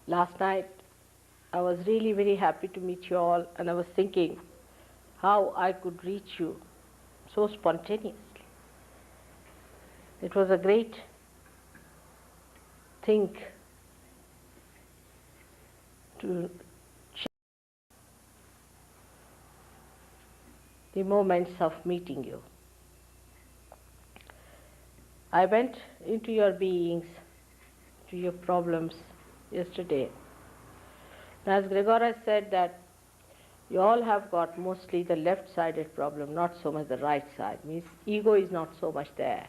Last night I was really very happy to meet you all, and I was thinking how I could reach you so spontaneously. It was a great thing to share the moments of meeting you. I went into your beings, to your problems yesterday. As Gregor has said that you all have got mostly the left-sided problem, not so much the right side. Means ego is not so much there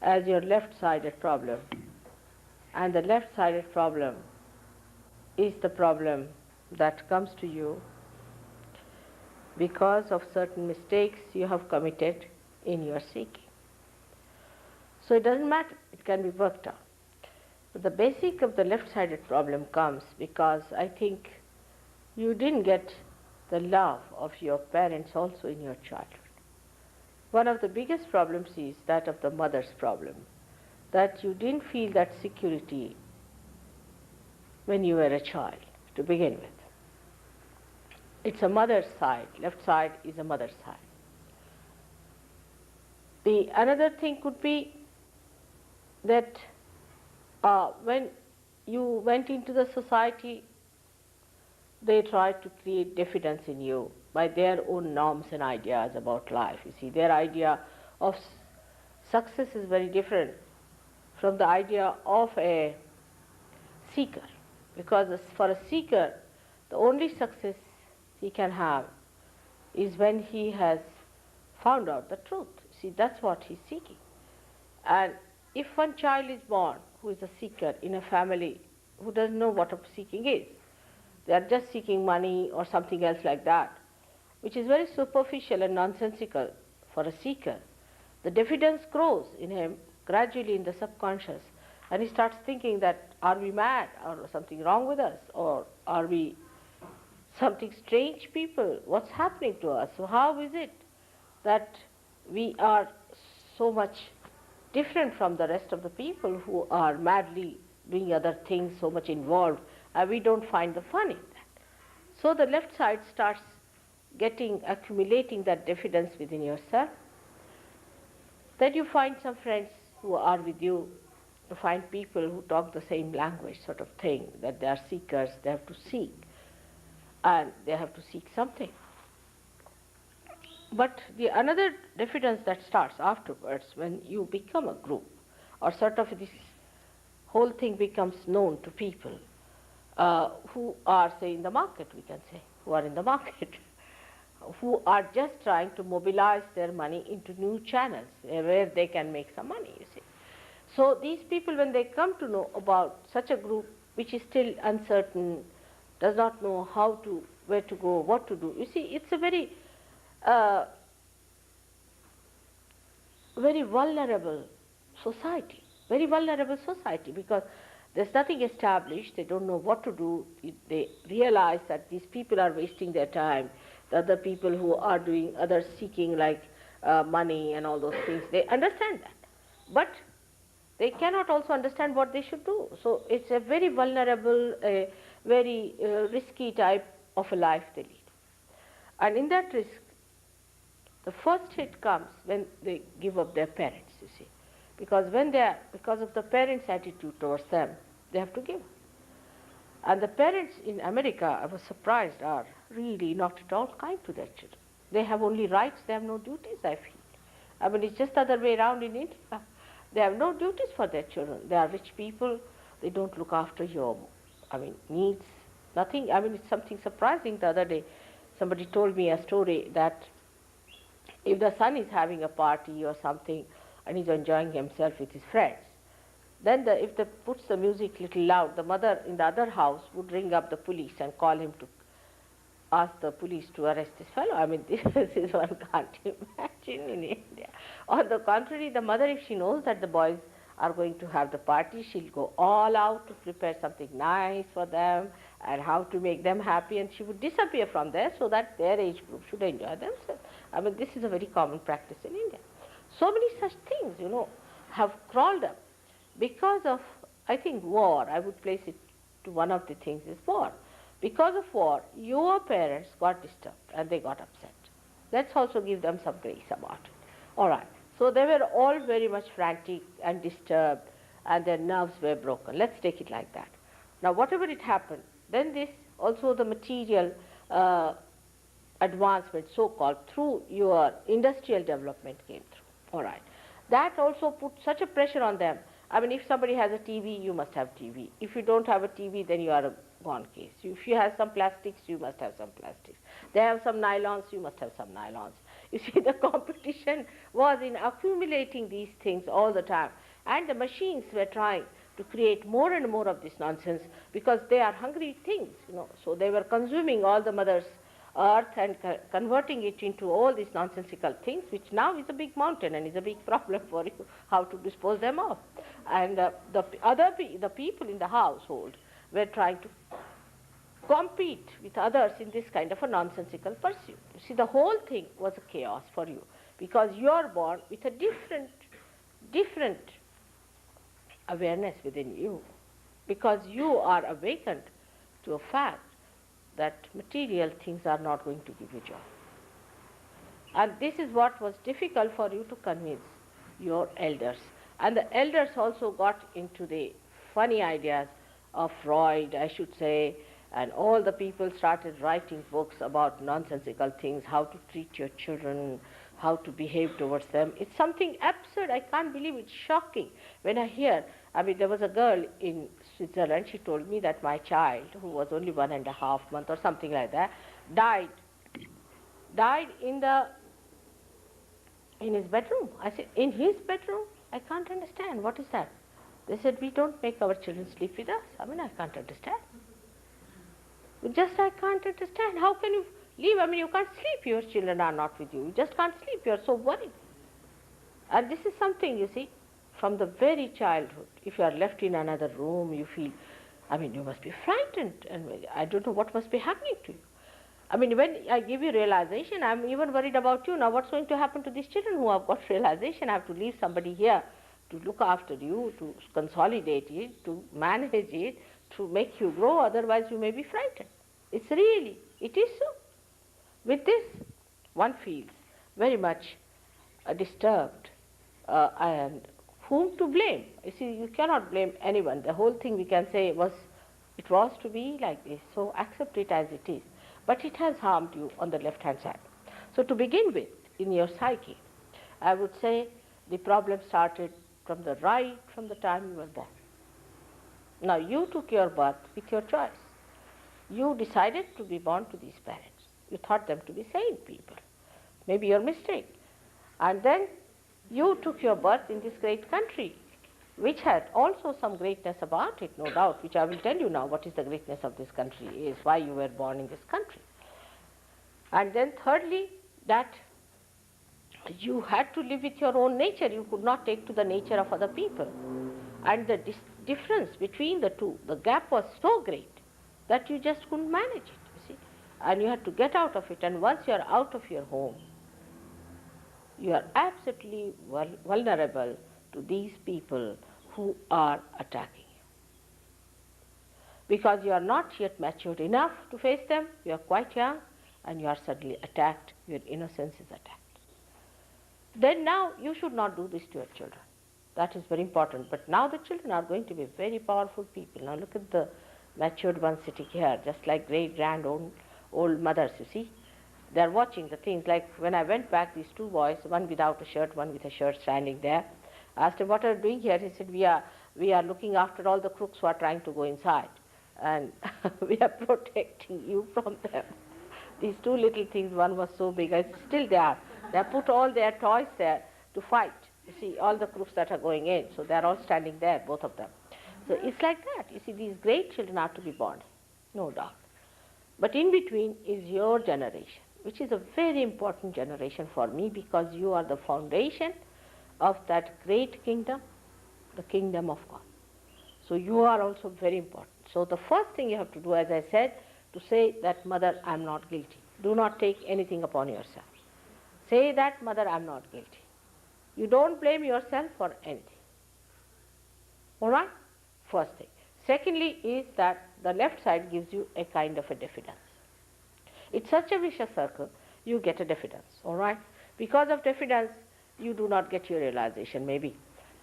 as your left-sided problem. And the left-sided problem is the problem that comes to you because of certain mistakes you have committed in your seeking. So it doesn't matter, it can be worked out. But the basic of the left-sided problem comes because I think you didn't get the love of your parents also in your childhood. One of the biggest problems is that of the mother's problem, that you didn't feel that security when you were a child to begin with. It's a mother's side, left side is a mother's side. The another thing could be that when you went into the society, they tried to create diffidence in you by their own norms and ideas about life. You see, their idea of success is very different from the idea of a seeker, because for a seeker, the only success he can have is when he has found out the truth. See, that's what he's seeking. And if one child is born who is a seeker in a family who doesn't know what a seeking is, they are just seeking money or something else like that, which is very superficial and nonsensical for a seeker, the diffidence grows in him gradually in the subconscious, and he starts thinking that, are we mad, or something wrong with us, or are we something strange people, what's happening to us? So how is it that we are so much different from the rest of the people who are madly doing other things, so much involved, and we don't find the fun in that? So the left side starts accumulating that diffidence within yourself. Then you find some friends who are with you, you find people who talk the same language sort of thing, that they are seekers, they have to seek, and they have to seek something. But the another diffidence that starts afterwards when you become a group, or sort of this whole thing becomes known to people who are, say, in the market, we can say, who are in the market, who are just trying to mobilize their money into new channels where they can make some money, you see. So these people, when they come to know about such a group which is still uncertain, does not know how to, where to go, what to do, you see, it's a very very vulnerable society, because there's nothing established, they don't know what to do, they realize that these people are wasting their time, the other people who are doing other seeking like money and all those things, they understand that. But they cannot also understand what they should do. So it's a very vulnerable, very risky type of a life they lead. And in that risk, the first hit comes when they give up their parents, you see. Because because of the parents' attitude towards them, they have to give up. And the parents in America, I was surprised, are really not at all kind to their children. They have only rights, they have no duties, I feel. I mean, it's just the other way around in India. They have no duties for their children. They are rich people, they don't look after your, needs, nothing. I mean, it's something surprising. The other day, somebody told me a story that if the son is having a party or something and he's enjoying himself with his friends, then if they puts the music little loud, the mother in the other house would ring up the police and call him to ask the police to arrest this fellow. I mean, this is one can't imagine in India. On the contrary, the mother, if she knows that the boys are going to have the party, she'll go all out to prepare something nice for them and how to make them happy, and she would disappear from there so that their age group should enjoy themselves. I mean, this is a very common practice in India. So many such things, have crawled up because of, I think, war. I would place it to one of the things is war. Because of war, your parents got disturbed and they got upset. Let's also give them some grace about it. All right. So they were all very much frantic and disturbed and their nerves were broken. Let's take it like that. Now, whatever it happened, then this also the material advancement, so-called, through your industrial development came through. All right. That also put such a pressure on them. I mean, if somebody has a TV, you must have TV. If you don't have a TV, then you are a gone case. If you have some plastics, you must have some plastics. They have some nylons, you must have some nylons. You see, the competition was in accumulating these things all the time. And the machines were trying to create more and more of this nonsense because they are hungry things, So they were consuming all the mother's earth and converting it into all these nonsensical things, which now is a big mountain and is a big problem for you, how to dispose them of. And the people in the household were trying to compete with others in this kind of a nonsensical pursuit. You see, the whole thing was a chaos for you because you are born with a different awareness within you, because you are awakened to a fact that material things are not going to give you joy. And this is what was difficult for you to convince your elders. And the elders also got into the funny ideas of Freud, I should say, and all the people started writing books about nonsensical things, how to treat your children, how to behave towards them. It's something absurd. I can't believe it. It's shocking when I hear. I mean, there was a girl in Switzerland, she told me that my child, who was only 1.5 months or something like that, died in his bedroom. I said, in his bedroom? I can't understand. What is that? They said, we don't make our children sleep with us. I mean, I can't understand. I can't understand. How can you leave? I mean, you can't sleep. Your children are not with you. You just can't sleep. You are so worried. And this is something, you see, from the very childhood. If you are left in another room, you feel, I mean, you must be frightened. And I don't know what must be happening to you. I mean, when I give you realization, I'm even worried about you. Now, what's going to happen to these children who have got realization? I have to leave somebody here to look after you, to consolidate it, to manage it, to make you grow. Otherwise, you may be frightened. It is so. With this, one feels very much disturbed and whom to blame? You see, you cannot blame anyone. The whole thing we can say it was to be like this, so accept it as it is. But it has harmed you on the left-hand side. So to begin with, in your psyche, I would say the problem started from the time you were born. Now, you took your birth with your choice. You decided to be born to these parents. You thought them to be sane people. Maybe your mistake. And then you took your birth in this great country, which had also some greatness about it, no doubt, which I will tell you now what is the greatness of this country, is why you were born in this country. And then thirdly, that you had to live with your own nature. You could not take to the nature of other people. And the difference between the two, the gap was so great that you just couldn't manage it, you see. And you had to get out of it. And once you are out of your home, you are absolutely vulnerable to these people who are attacking you. Because you are not yet matured enough to face them, you are quite young, and you are suddenly attacked, your innocence is attacked. Then now you should not do this to your children. That is very important. But now the children are going to be very powerful people. Now look at the matured ones sitting here, just like great, grand, old mothers, you see. They are watching the things. Like when I went back, these two boys, one without a shirt, one with a shirt, standing there. I asked him, what are you doing here? He said, we are looking after all the crooks who are trying to go inside. And we are protecting you from them. These two little things, one was so big, still they are. They have put all their toys there to fight. You see, all the crooks that are going in. So they are all standing there, both of them. So it's like that. You see, these great children are to be born, no doubt. But in between is your generation, which is a very important generation for me, because you are the foundation of that great kingdom, the kingdom of God. So you are also very important. So the first thing you have to do, as I said, to say that, Mother, I am not guilty. Do not take anything upon yourself. Say that, Mother, I am not guilty. You don't blame yourself for anything. All right? First thing. Secondly is that the left side gives you a kind of a diffidence. It's such a vicious circle, you get a diffidence, all right? Because of diffidence, you do not get your realization, maybe.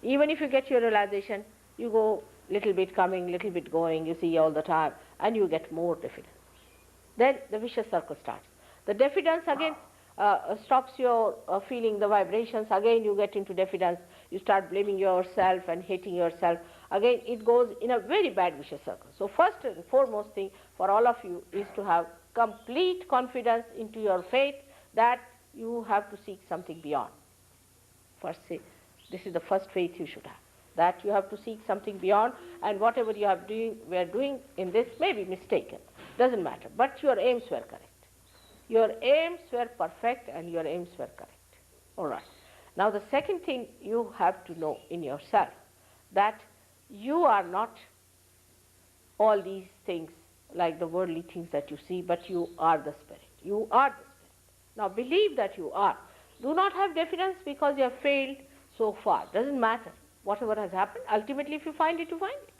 Even if you get your realization, you go little bit coming, little bit going, you see all the time, and you get more diffidence. Then the vicious circle starts. The diffidence again stops your feeling the vibrations. Again you get into diffidence. You start blaming yourself and hating yourself. Again it goes in a very bad vicious circle. So first and foremost thing for all of you is to have complete confidence into your faith that you have to seek something beyond. First say, this is the first faith you should have, that you have to seek something beyond, and whatever you were doing in this may be mistaken, doesn't matter, but your aims were correct. Your aims were perfect and your aims were correct. All right. Now the second thing you have to know in yourself, that you are not all these things like the worldly things that you see, but you are the Spirit. You are the Spirit. Now believe that you are. Do not have diffidence because you have failed so far. Doesn't matter. Whatever has happened, ultimately if you find it, you find it.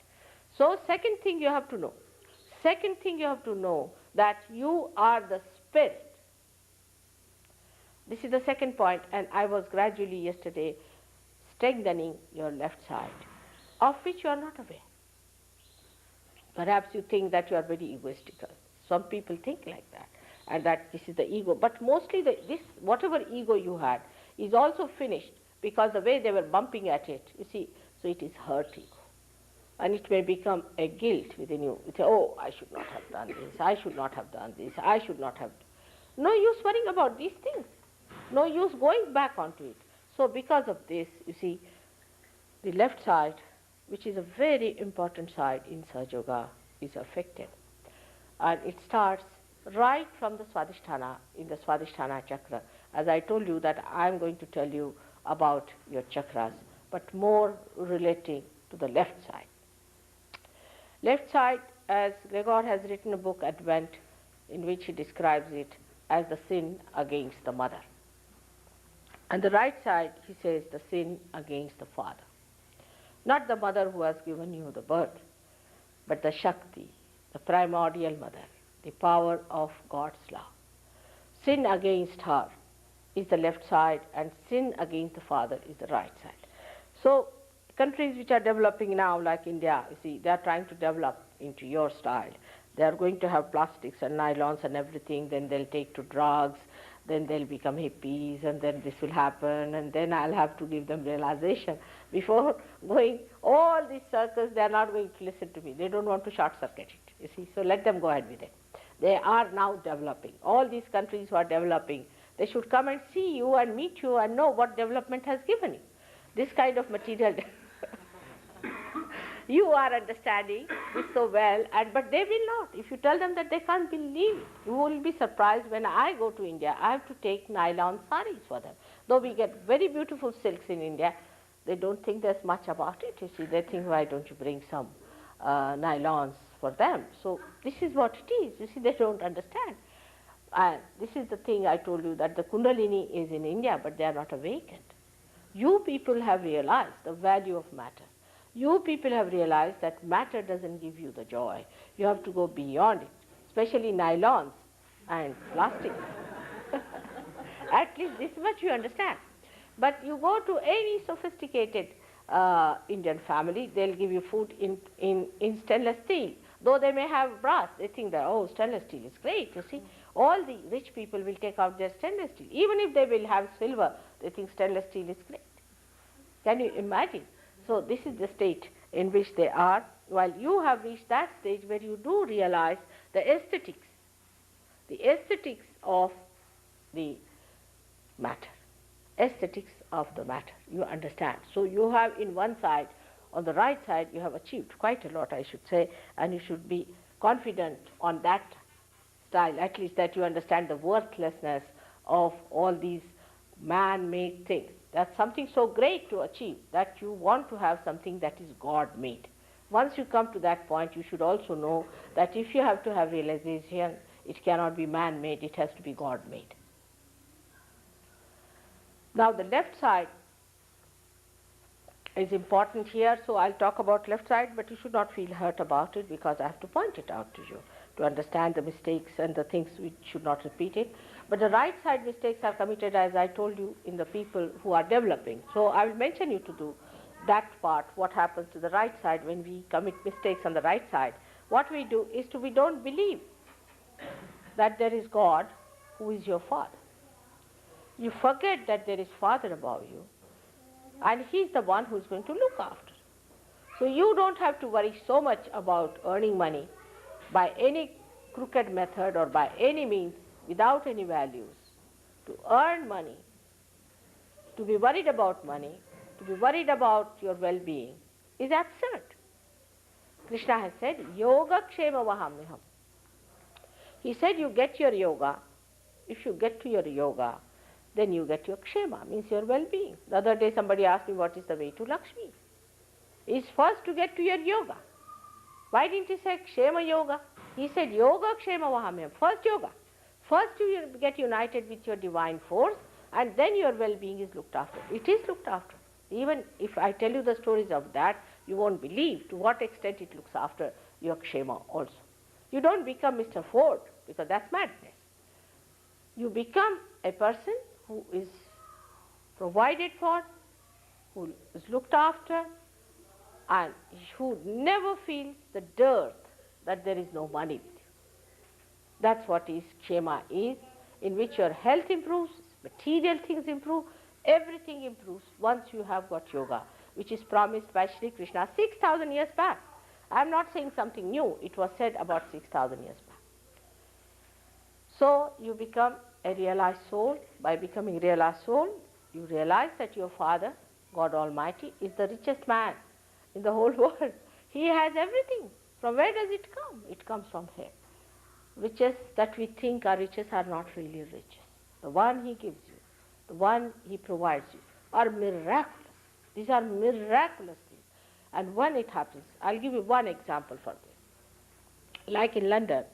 So second thing you have to know. Second thing you have to know that you are the Spirit. This is the second point, and I was gradually yesterday strengthening your left side, of which you are not aware. Perhaps you think that you are very egoistical. Some people think like that, and that this is the ego. But mostly this whatever ego you had is also finished, because the way they were bumping at it, you see, so it is hurt ego. And it may become a guilt within you. You say, oh, I should not have done this, I should not have done this, I should not have. No use worrying about these things. No use going back onto it. So because of this, you see, the left side, which is a very important side in Sahaja Yoga, is affected. And it starts right from the Swadhisthana, in the Swadhisthana chakra. As I told you that I am going to tell you about your chakras, but more relating to the left side. Left side, as Gregor has written a book, Advent, in which he describes it as the sin against the mother. And the right side, he says, the sin against the father. Not the mother who has given you the birth, but the Shakti, the primordial mother, the power of God's love. Sin against her is the left side, and sin against the father is the right side. So countries which are developing now, like India, you see, they are trying to develop into your style. They are going to have plastics and nylons and everything, then they'll take to drugs, then they'll become hippies, and then this will happen, and then I'll have to give them realization. Before going all these circles, they are not going to listen to me. They don't want to short circuit it, you see, so let them go ahead with it. They are now developing. All these countries who are developing, they should come and see you and meet you and know what development has given you. This kind of material you are understanding this so well, but they will not. If you tell them that, they can't believe it. You will be surprised. When I go to India, I have to take nylon saris for them. Though we get very beautiful silks in India, they don't think there's much about it. You see, they think, why don't you bring some nylons for them? So this is what it is. You see, they don't understand. And this is the thing I told you, that the Kundalini is in India, but they are not awakened. You people have realized the value of matter. You people have realized that matter doesn't give you the joy. You have to go beyond it, especially nylons and plastic. At least this much you understand. But you go to any sophisticated Indian family, they'll give you food in stainless steel. Though they may have brass, they think that, oh, stainless steel is great, you see. All the rich people will take out their stainless steel. Even if they will have silver, they think stainless steel is great. Can you imagine? So this is the state in which they are, while you have reached that stage where you do realize the aesthetics of the matter, aesthetics of the matter, you understand. So you have in one side, on the right side, you have achieved quite a lot, I should say, and you should be confident on that style, at least that you understand the worthlessness of all these man-made things. That's something so great to achieve, that you want to have something that is God-made. Once you come to that point, you should also know that if you have to have realization, it cannot be man-made, it has to be God-made. Now the left side is important here, so I'll talk about left side, but you should not feel hurt about it because I have to point it out to you to understand the mistakes and the things which should not repeat it. But the right side mistakes are committed, as I told you, in the people who are developing. So I will mention you to do that part, what happens to the right side when we commit mistakes on the right side. What we do is we don't believe that there is God who is your Father. You forget that there is Father above you, and He's the one who is going to look after. So you don't have to worry so much about earning money by any crooked method or by any means without any values. To earn money, to be worried about money, to be worried about your well-being is absurd. Krishna has said, Yoga Kshema Vahamyaham. He said you get your yoga. If you get to your yoga, then you get your kshema, means your well-being. The other day somebody asked me what is the way to Lakshmi. It's first to get to your yoga. Why didn't he say kshema yoga? He said yoga kshema vahamyam. First yoga. First you get united with your divine force, and then your well-being is looked after. It is looked after. Even if I tell you the stories of that, you won't believe to what extent it looks after your kshema also. You don't become Mr. Ford, because that's madness. You become a person who is provided for, who is looked after, and who never feels the dearth that there is no money with you. That's what is kshema is, in which your health improves, material things improve, everything improves once you have got yoga, which is promised by Sri Krishna 6,000 years back. I am not saying something new, it was said about 6,000 years back. So you become a realized soul. By becoming realized soul, you realize that your Father, God Almighty, is the richest man in the whole world. He has everything. From where does it come? It comes from Him. Riches that we think are riches are not really riches. The one He gives you, the one He provides you, are miraculous. These are miraculous things. And when it happens, I'll give you one example for this. Like in London,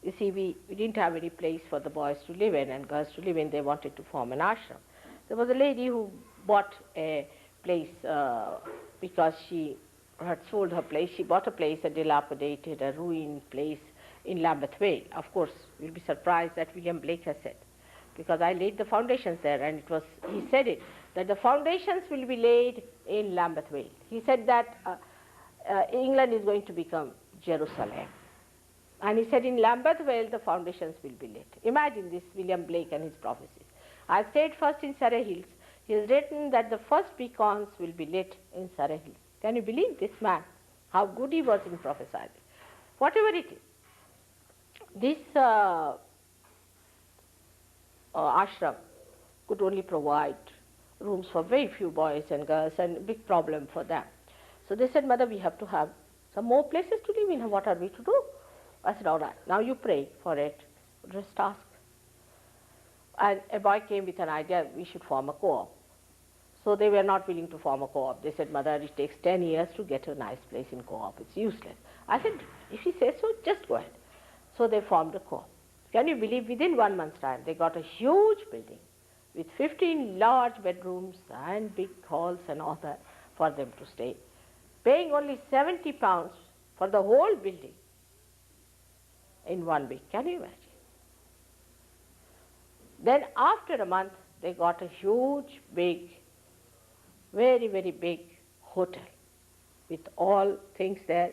you see, we didn't have any place for the boys to live in and girls to live in. They wanted to form an ashram. There was a lady who bought a place because she had sold her place. She bought a place, a dilapidated, a ruined place in Lambeth Vale. Of course, you'll be surprised that William Blake has said, because I laid the foundations there, and it was, he said it, that the foundations will be laid in Lambeth Vale. He said that England is going to become Jerusalem. And he said in Lambeth Vale the foundations will be laid. Imagine this, William Blake and his prophecies. I stayed first in Surrey Hills. He has written that the first beacons will be lit in Surrey Hills. Can you believe this man? How good he was in prophesying. Whatever it is. This ashram could only provide rooms for very few boys and girls, and a big problem for them. So they said, Mother, we have to have some more places to live in. What are we to do? I said, all right, now you pray for it. Just ask. And a boy came with an idea, we should form a co-op. So they were not willing to form a co-op. They said, Mother, it takes 10 years to get a nice place in co-op. It's useless. I said, if he says so, just go ahead. So they formed a co-op. Can you believe, within 1 month's time, they got a huge building with 15 large bedrooms and big halls and all that for them to stay, paying only £70 for the whole building in 1 week. Can you imagine? Then after a month, they got a huge, big, very, very big hotel with all things there,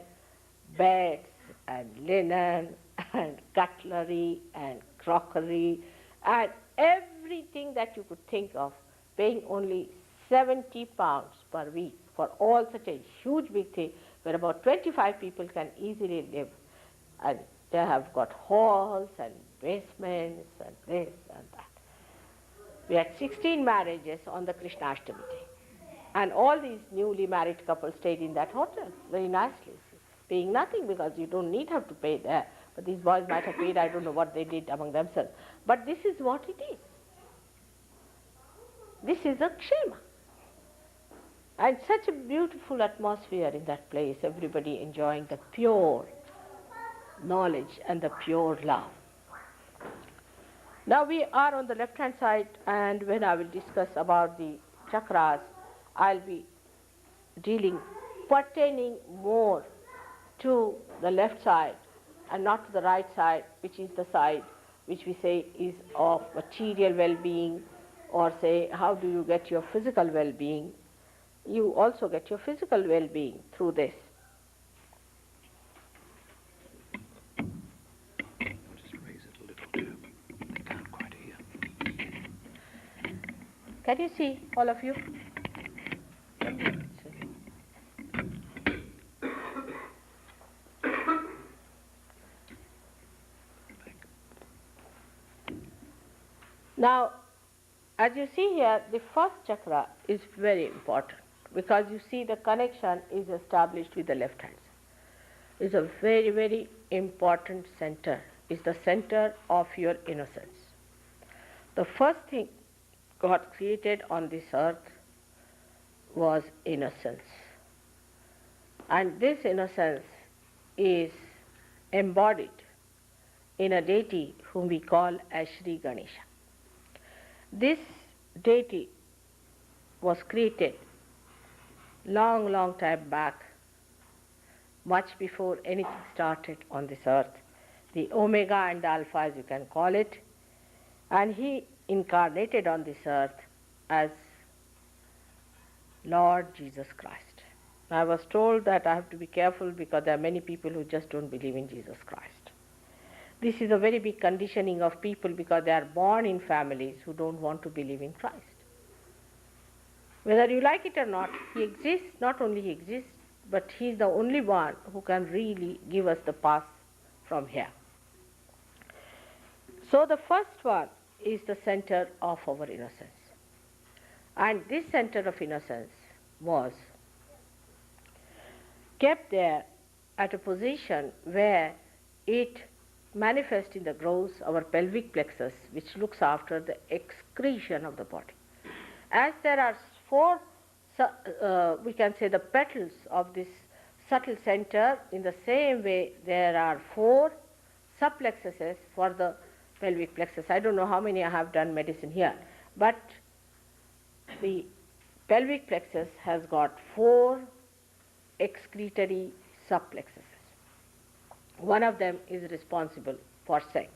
beds and linen and cutlery and crockery and everything that you could think of, paying only £70 per week for all such a huge big thing where about 25 people can easily live. And they have got halls and basements and this and that. We had 16 marriages on the Krishnashtami day. And all these newly married couples stayed in that hotel very nicely, paying nothing because you don't have to pay there. But these boys might have paid, I don't know what they did among themselves. But this is what it is. This is a kshema. And such a beautiful atmosphere in that place, everybody enjoying the pure knowledge and the pure love. Now we are on the left-hand side, and when I will discuss about the chakras, I'll be dealing, pertaining more to the left side and not to the right side, which is the side which we say is of material well-being, or say how do you get your physical well-being. You also get your physical well-being through this. Just raise it a little too. They can't quite hear. Can you see, all of you? Now, as you see here, the first chakra is very important because you see the connection is established with the left hand. It's a very, very important center. It's the center of your innocence. The first thing God created on this earth was innocence. And this innocence is embodied in a deity whom we call as Sri Ganesha. This deity was created long, long time back, much before anything started on this earth, the Omega and the Alpha as you can call it, and he incarnated on this earth as Lord Jesus Christ. I was told that I have to be careful because there are many people who just don't believe in Jesus Christ. This is a very big conditioning of people because they are born in families who don't want to believe in Christ. Whether you like it or not, he exists. Not only he exists, but he is the only one who can really give us the path from here. So the first one is the center of our innocence. And this center of innocence was kept there at a position where it manifests in the growth, our pelvic plexus, which looks after the excretion of the body. As there are four, we can say the petals of this subtle center, in the same way there are four subplexuses for the pelvic plexus. I don't know how many I have done medicine here, but the pelvic plexus has got four excretory subplexuses. One of them is responsible for sex.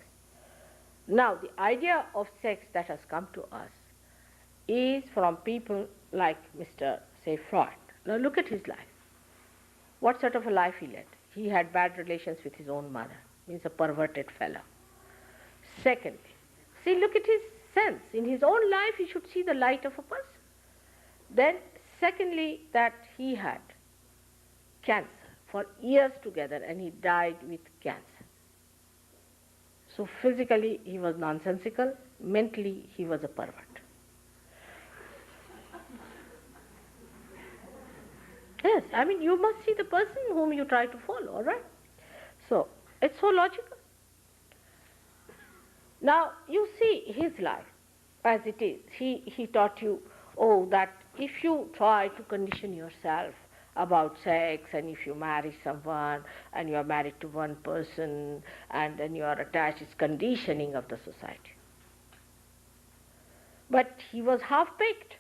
Now, the idea of sex that has come to us is from people like Mr. say Freud. Now look at his life. What sort of a life he led? He had bad relations with his own mother, means a perverted fellow. Secondly, see, look at his sense. In his own life he should see the light of a person. Then secondly, that he had cancer for years together and he died with cancer. So physically he was nonsensical, mentally he was a pervert. Yes, I mean you must see the person whom you try to follow, all right? So it's so logical. Now you see his life as it is. He taught you, oh, that if you try to condition yourself about sex, and if you marry someone and you are married to one person and then you are attached, it's conditioning of the society. But he was half-baked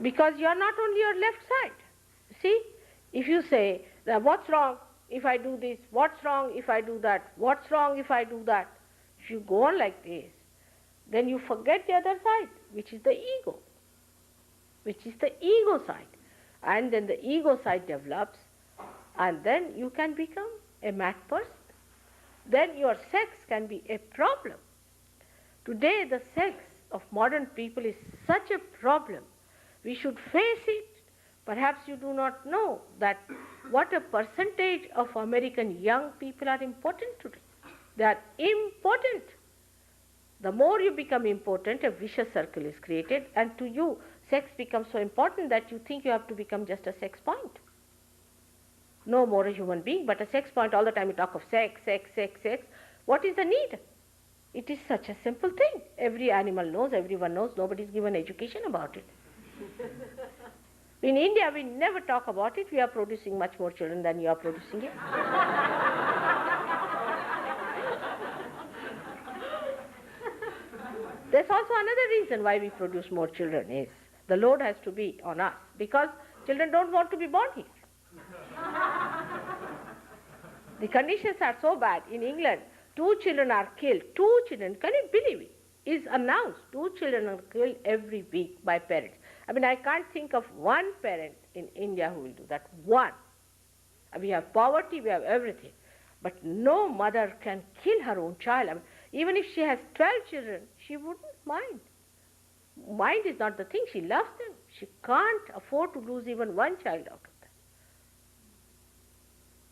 because you are not on your left side. See, if you say that what's wrong if I do this, what's wrong if I do that, what's wrong if I do that, if you go on like this, then you forget the other side, which is the ego. Which is the ego side. And then the ego side develops, and then you can become a mad person. Then your sex can be a problem. Today the sex of modern people is such a problem. We should face it. Perhaps you do not know that what a percentage of American young people are important today. They are important. The more you become important, a vicious circle is created, and to you, sex becomes so important that you think you have to become just a sex point. No more a human being, but a sex point. All the time you talk of sex, sex, sex, sex. What is the need? It is such a simple thing. Every animal knows, everyone knows, nobody is given education about it. In India, we never talk about it. We are producing much more children than you are producing here. There's also another reason why we produce more children is The load has to be on us because children don't want to be born here. The conditions are so bad. In England, 2 children are killed. 2 children, can you believe it? Is announced. 2 children are killed every week by parents. I mean, I can't think of one parent in India who will do that. One. We have poverty, we have everything. But no mother can kill her own child. I mean, even if she has 12 children, she wouldn't mind. Mind is not the thing. She loves them. She can't afford to lose even one child out of them.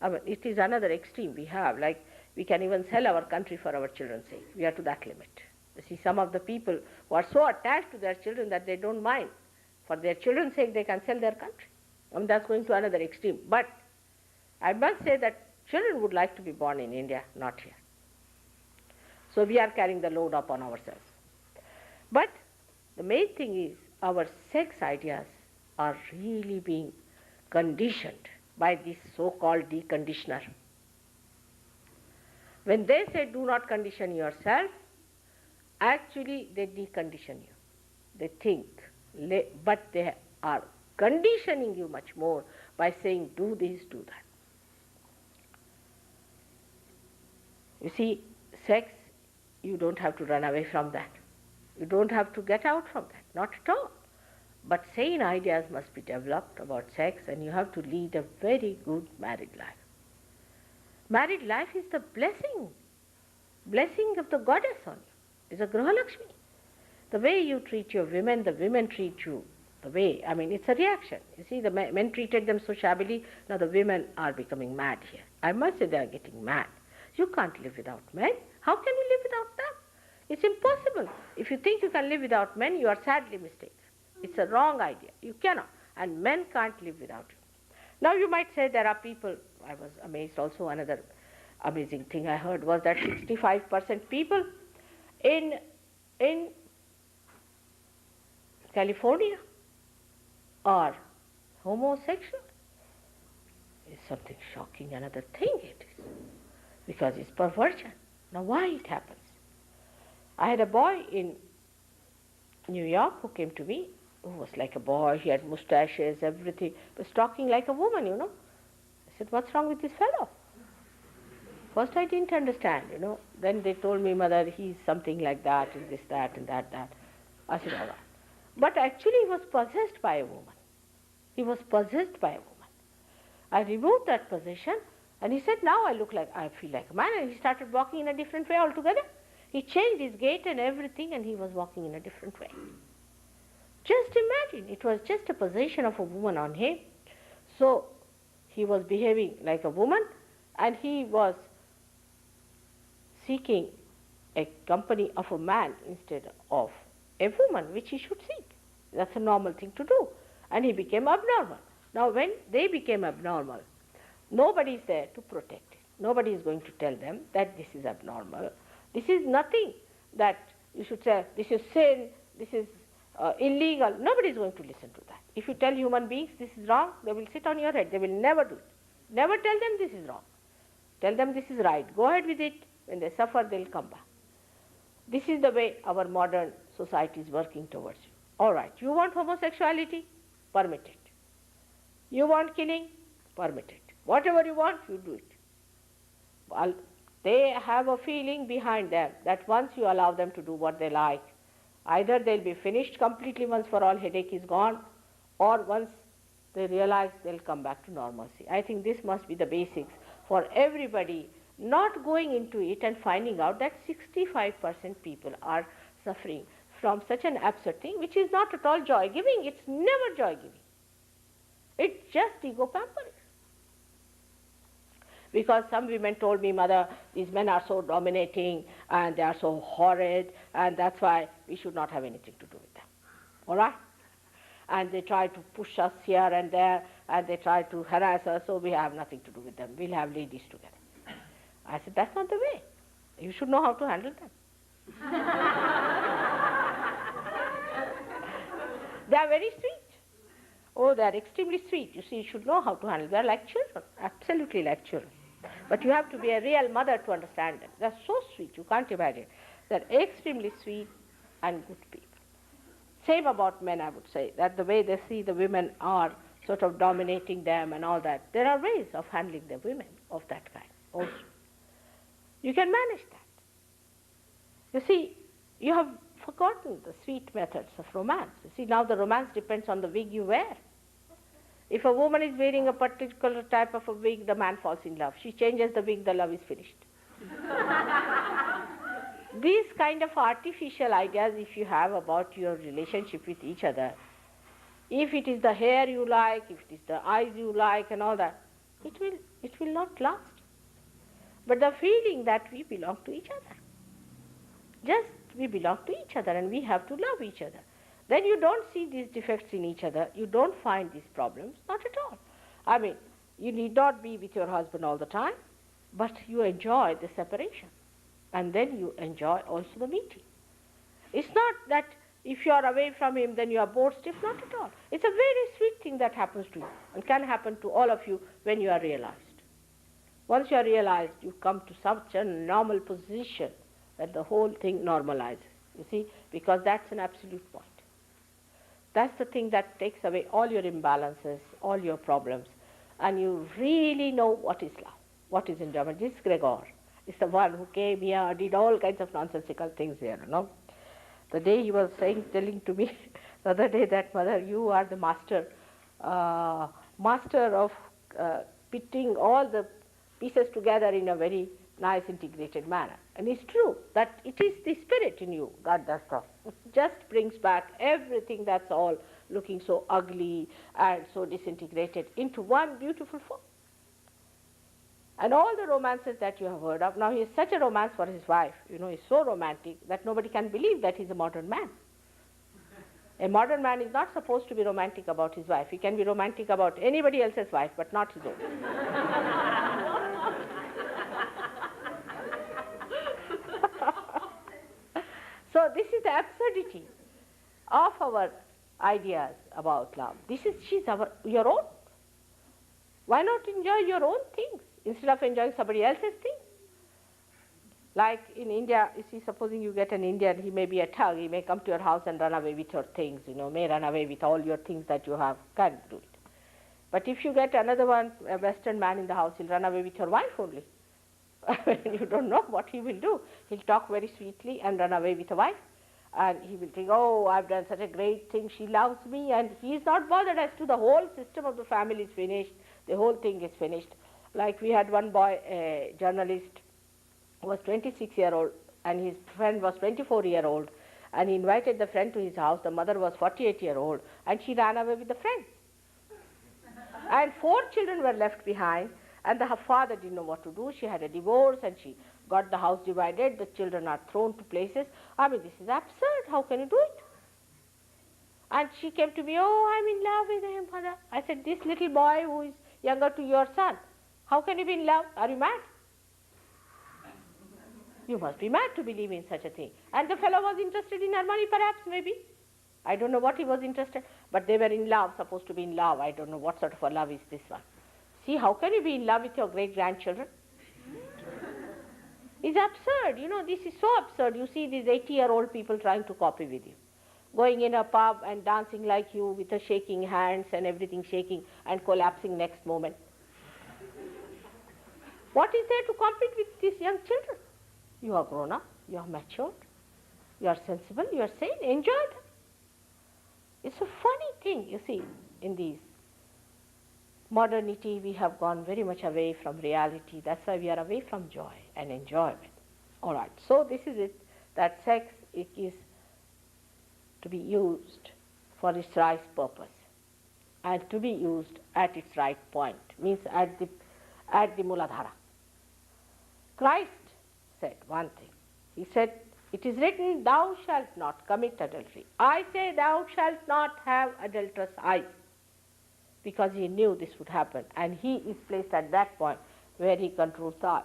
I mean, it is another extreme we have. Like, we can even sell our country for our children's sake. We are to that limit. You see, some of the people who are so attached to their children that they don't mind. For their children's sake, they can sell their country. I mean, that's going to another extreme. But I must say that children would like to be born in India, not here. So we are carrying the load upon ourselves. But the main thing is our sex ideas are really being conditioned by this so-called deconditioner. When they say do not condition yourself, actually they decondition you. They think, but they are conditioning you much more by saying do this, do that. You see, sex, you don't have to run away from that. You don't have to get out from that, not at all. But sane ideas must be developed about sex, and you have to lead a very good married life. Married life is the blessing of the goddess on you. It's a Grahalakshmi. The way you treat your women, the women treat you the way, I mean, it's a reaction. You see, the men treated them so shabbily, now the women are becoming mad here. I must say they are getting mad. You can't live without men. How can you live without them? It's impossible. If you think you can live without men, you are sadly mistaken. It's a wrong idea. You cannot. And men can't live without you. Now you might say there are people, I was amazed also, another amazing thing I heard was that 65% people in California are homosexual. It's something shocking, another thing it is. Because it's perversion. Now why it happens? I had a boy in New York who came to me, who was like a boy, he had mustaches, everything, was talking like a woman, you know. I said, what's wrong with this fellow? First I didn't understand, you know. Then they told me, mother, he's something like that, and this, that, and that. I said, all right. But actually he was possessed by a woman. He was possessed by a woman. I removed that possession, and he said, now I feel like a man, and he started walking in a different way altogether. He changed his gait and everything, and he was walking in a different way. Just imagine, it was just a possession of a woman on him. So he was behaving like a woman, and he was seeking a company of a man instead of a woman, which he should seek. That's a normal thing to do. And he became abnormal. Now when they became abnormal, nobody is there to protect it. Nobody is going to tell them that this is abnormal. This is nothing that you should say, this is sin, this is illegal. Nobody is going to listen to that. If you tell human beings this is wrong, they will sit on your head. They will never do it. Never tell them this is wrong. Tell them this is right. Go ahead with it. When they suffer, they will come back. This is the way our modern society is working towards you. All right, you want homosexuality? Permit it. You want killing? Permit it. Whatever you want, you do it. Well, they have a feeling behind them that once you allow them to do what they like, either they'll be finished completely once for all, headache is gone, or once they realize they'll come back to normalcy. I think this must be the basics for everybody not going into it and finding out that 65% people are suffering from such an absurd thing, which is not at all joy-giving. It's never joy-giving. It's just ego pampering. Because some women told me, mother, these men are so dominating and they are so horrid, and that's why we should not have anything to do with them. All right? And they try to push us here and there, and they try to harass us, so we have nothing to do with them. We'll have ladies together. I said, that's not the way. You should know how to handle them. They are very sweet. Oh, they are extremely sweet. You see, you should know how to handle them. They are like children, absolutely like children. But you have to be a real mother to understand them. They are so sweet, you can't imagine. They are extremely sweet and good people. Same about men, I would say, that the way they see the women are sort of dominating them and all that. There are ways of handling the women of that kind also. You can manage that. You see, you have forgotten the sweet methods of romance. You see, now the romance depends on the wig you wear. If a woman is wearing a particular type of a wig, the man falls in love. She changes the wig, the love is finished. These kind of artificial ideas, if you have about your relationship with each other, if it is the hair you like, if it is the eyes you like and all that, it will not last. But the feeling that we belong to each other, just we belong to each other and we have to love each other. Then you don't see these defects in each other, you don't find these problems, not at all. I mean, you need not be with your husband all the time, but you enjoy the separation. And then you enjoy also the meeting. It's not that if you are away from him, then you are bored stiff, not at all. It's a very sweet thing that happens to you and can happen to all of you when you are realized. Once you are realized, you come to such a normal position that the whole thing normalizes, you see, because that's an absolute point. That's the thing that takes away all your imbalances, all your problems, and you really know what is love, what is enjoyment. This Gregor is the one who came here, did all kinds of nonsensical things here, you know. The day he was telling to me the other day that, Mother, you are the master of putting all the pieces together in a very nice integrated manner. And it's true that it is the spirit in you, God does that. It just brings back everything that's all looking so ugly and so disintegrated into one beautiful form. And all the romances that you have heard of, now he is such a romance for his wife, you know, he's so romantic that nobody can believe that he's a modern man. A modern man is not supposed to be romantic about his wife. He can be romantic about anybody else's wife, but not his own. So this is the absurdity of our ideas about love. She's your own. Why not enjoy your own things instead of enjoying somebody else's things? Like in India, you see, supposing you get an Indian, he may be a thug, he may come to your house and run away with your things, you know, may run away with all your things that you have, can't do it. But if you get another one, a Western man in the house, he'll run away with your wife only. You don't know what he will do. He'll talk very sweetly and run away with a wife. And he will think, oh, I've done such a great thing, she loves me, and he is not bothered as to the whole system of the family is finished, the whole thing is finished. Like we had one boy, a journalist, who was 26-year-old, and his friend was 24-year-old, and he invited the friend to his house. The mother was 48-year-old, and she ran away with the friend. And 4 children were left behind, and her father didn't know what to do. She had a divorce, and she got the house divided. The children are thrown to places. I mean, this is absurd. How can you do it? And she came to me, oh, I'm in love with him, Mother. I said, this little boy who is younger to your son, how can you be in love? Are you mad? You must be mad to believe in such a thing. And the fellow was interested in her money, perhaps, maybe. I don't know what he was interested, but they were in love, supposed to be in love. I don't know what sort of a love is this one. See, how can you be in love with your great-grandchildren? It's absurd. You know, this is so absurd. You see these 80-year-old people trying to copy with you, going in a pub and dancing like you with the shaking hands and everything shaking and collapsing next moment. What is there to compete with these young children? You are grown up, you are matured, you are sensible, you are sane, enjoy them. It's a funny thing, you see, in these modernity we have gone very much away from reality. That's why we are away from joy and enjoyment. All right, so this is it, that sex, it is to be used for its right purpose and to be used at its right point, means at the Muladhara. Christ said one thing. He said, it is written, thou shalt not commit adultery. I say, thou shalt not have adulterous eyes, because he knew this would happen, and he is placed at that point where he controls the eyes.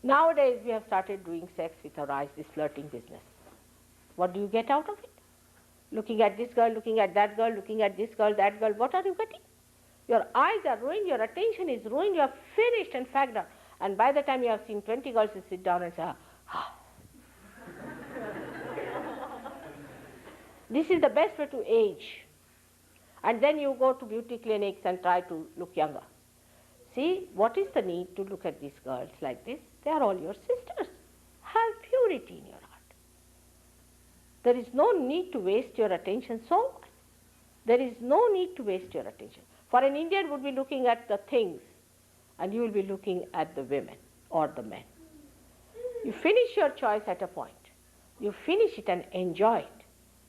Nowadays we have started doing sex with our eyes, this flirting business. What do you get out of it? Looking at this girl, looking at that girl, looking at this girl, that girl, what are you getting? Your eyes are ruined, your attention is ruined, you are finished and fagged out. And by the time you have seen 20 girls, you sit down and say, ah. This is the best way to age. And then you go to beauty clinics and try to look younger. See, what is the need to look at these girls like this? They are all your sisters. Have purity in your heart. There is no need to waste your attention so much. There is no need to waste your attention. For an Indian would be looking at the things and you will be looking at the women or the men. You finish your choice at a point. You finish it and enjoy it.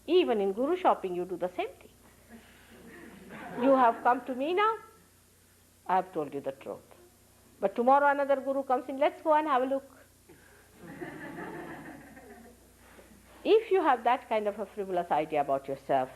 Even in guru shopping you do the same thing. You have come to me now, I have told you the truth. But tomorrow another guru comes in, let's go and have a look. If you have that kind of a frivolous idea about yourself,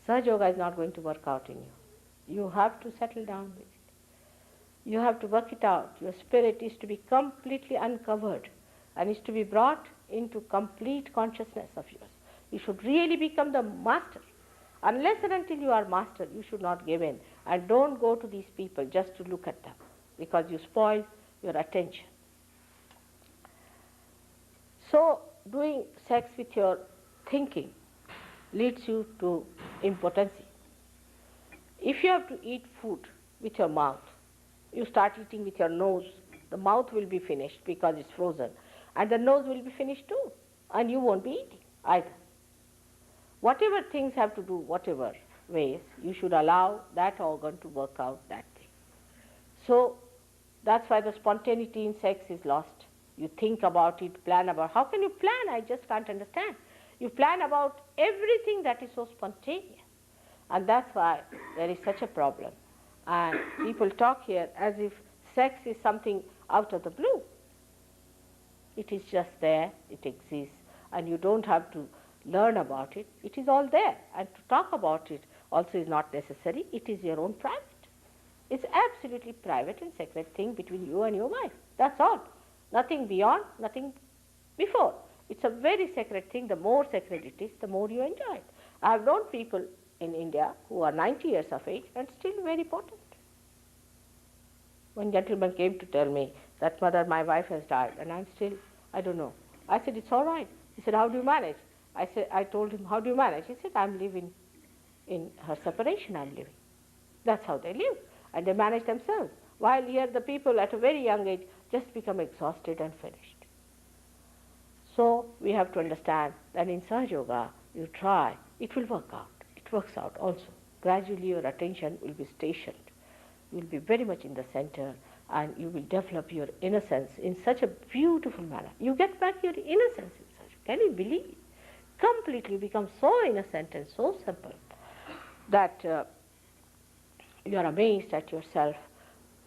Sahaja Yoga is not going to work out in you. You have to settle down with it. You have to work it out. Your spirit is to be completely uncovered and is to be brought into complete consciousness of yours. You should really become the master. Unless and until you are master, you should not give in. And don't go to these people just to look at them, because you spoil your attention. So, doing sex with your thinking leads you to impotency. If you have to eat food with your mouth, you start eating with your nose, the mouth will be finished because it's frozen, and the nose will be finished too, and you won't be eating either. Whatever things have to do, whatever ways, you should allow that organ to work out that thing. So that's why the spontaneity in sex is lost. You think about it, plan about. How can you plan? I just can't understand. You plan about everything that is so spontaneous. And that's why there is such a problem. And people talk here as if sex is something out of the blue. It is just there, it exists, and you don't have to learn about it. It is all there, and to talk about it also is not necessary. It is your own private. It's absolutely private and sacred thing between you and your wife. That's all. Nothing beyond, nothing before. It's a very sacred thing. The more sacred it is, the more you enjoy it. I have known people in India who are 90 years of age and still very potent. One gentleman came to tell me that, mother, my wife has died and I'm still, I don't know. I said, it's all right. He said, how do you manage? I told him, how do you manage? He said, I'm living in her separation, I'm living. That's how they live. And they manage themselves. While here the people at a very young age just become exhausted and finished. So we have to understand that in Sahaja Yoga, you try, it will work out. It works out also. Gradually your attention will be stationed. You will be very much in the center and you will develop your innocence in such a beautiful manner. You get back your innocence in such. Can you believe it? Completely become so innocent and so simple that you are amazed at yourself.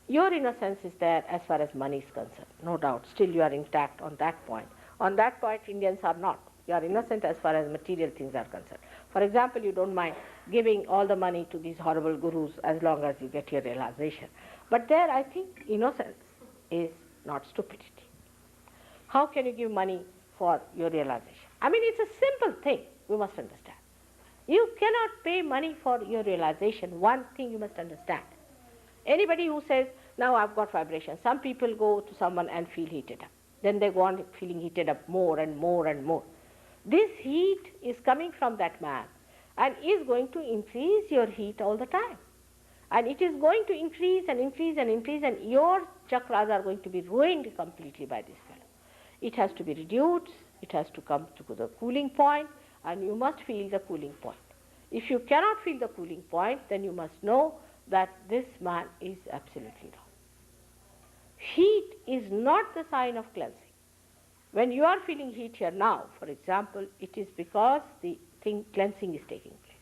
Your innocence is there as far as money is concerned, no doubt. Still you are intact on that point. On that point, Indians are not. You are innocent as far as material things are concerned. For example, you don't mind giving all the money to these horrible gurus as long as you get your realization. But there, I think, innocence is not stupidity. How can you give money for your realization? I mean, it's a simple thing, you must understand. You cannot pay money for your realization. One thing you must understand. Anybody who says, now I've got vibration, some people go to someone and feel heated up. Then they go on feeling heated up more and more and more. This heat is coming from that man and is going to increase your heat all the time. And it is going to increase and increase and increase, and your chakras are going to be ruined completely by this fellow. It has to be reduced, it has to come to the cooling point, and you must feel the cooling point. If you cannot feel the cooling point, then you must know that this man is absolutely wrong. Heat is not the sign of cleansing. When you are feeling heat here now, for example, it is because the cleansing is taking place.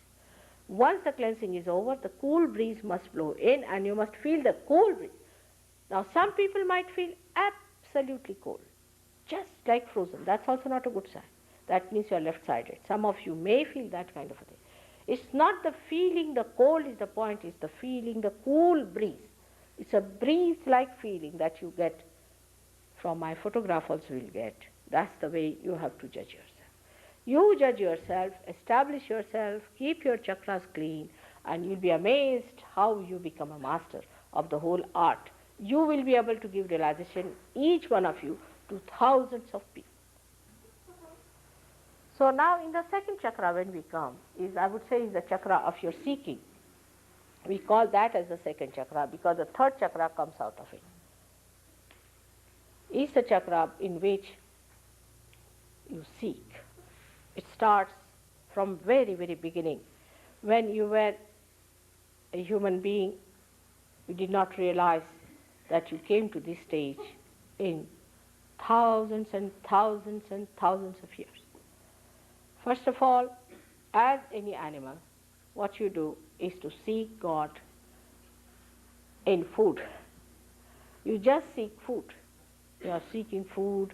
Once the cleansing is over, the cool breeze must blow in and you must feel the cool breeze. Now some people might feel absolutely cold, just like frozen. That's also not a good sign. That means you are left-sided. Some of you may feel that kind of a thing. It's not the feeling, the cold is the point, it's the feeling, the cool breeze. It's a breeze-like feeling that you get from my photograph also will get. That's the way you have to judge yourself. You judge yourself, establish yourself, keep your chakras clean, and you'll be amazed how you become a master of the whole art. You will be able to give realization, each one of you, to thousands of people. So now in the second chakra when we come, is I would say is the chakra of your seeking. We call that as the second chakra because the third chakra comes out of it. Is the chakra in which you seek. It starts from very, very beginning. When you were a human being, you did not realize that you came to this stage in thousands and thousands and thousands of years. First of all, as any animal, what you do is to seek God in food. You just seek food. You are seeking food,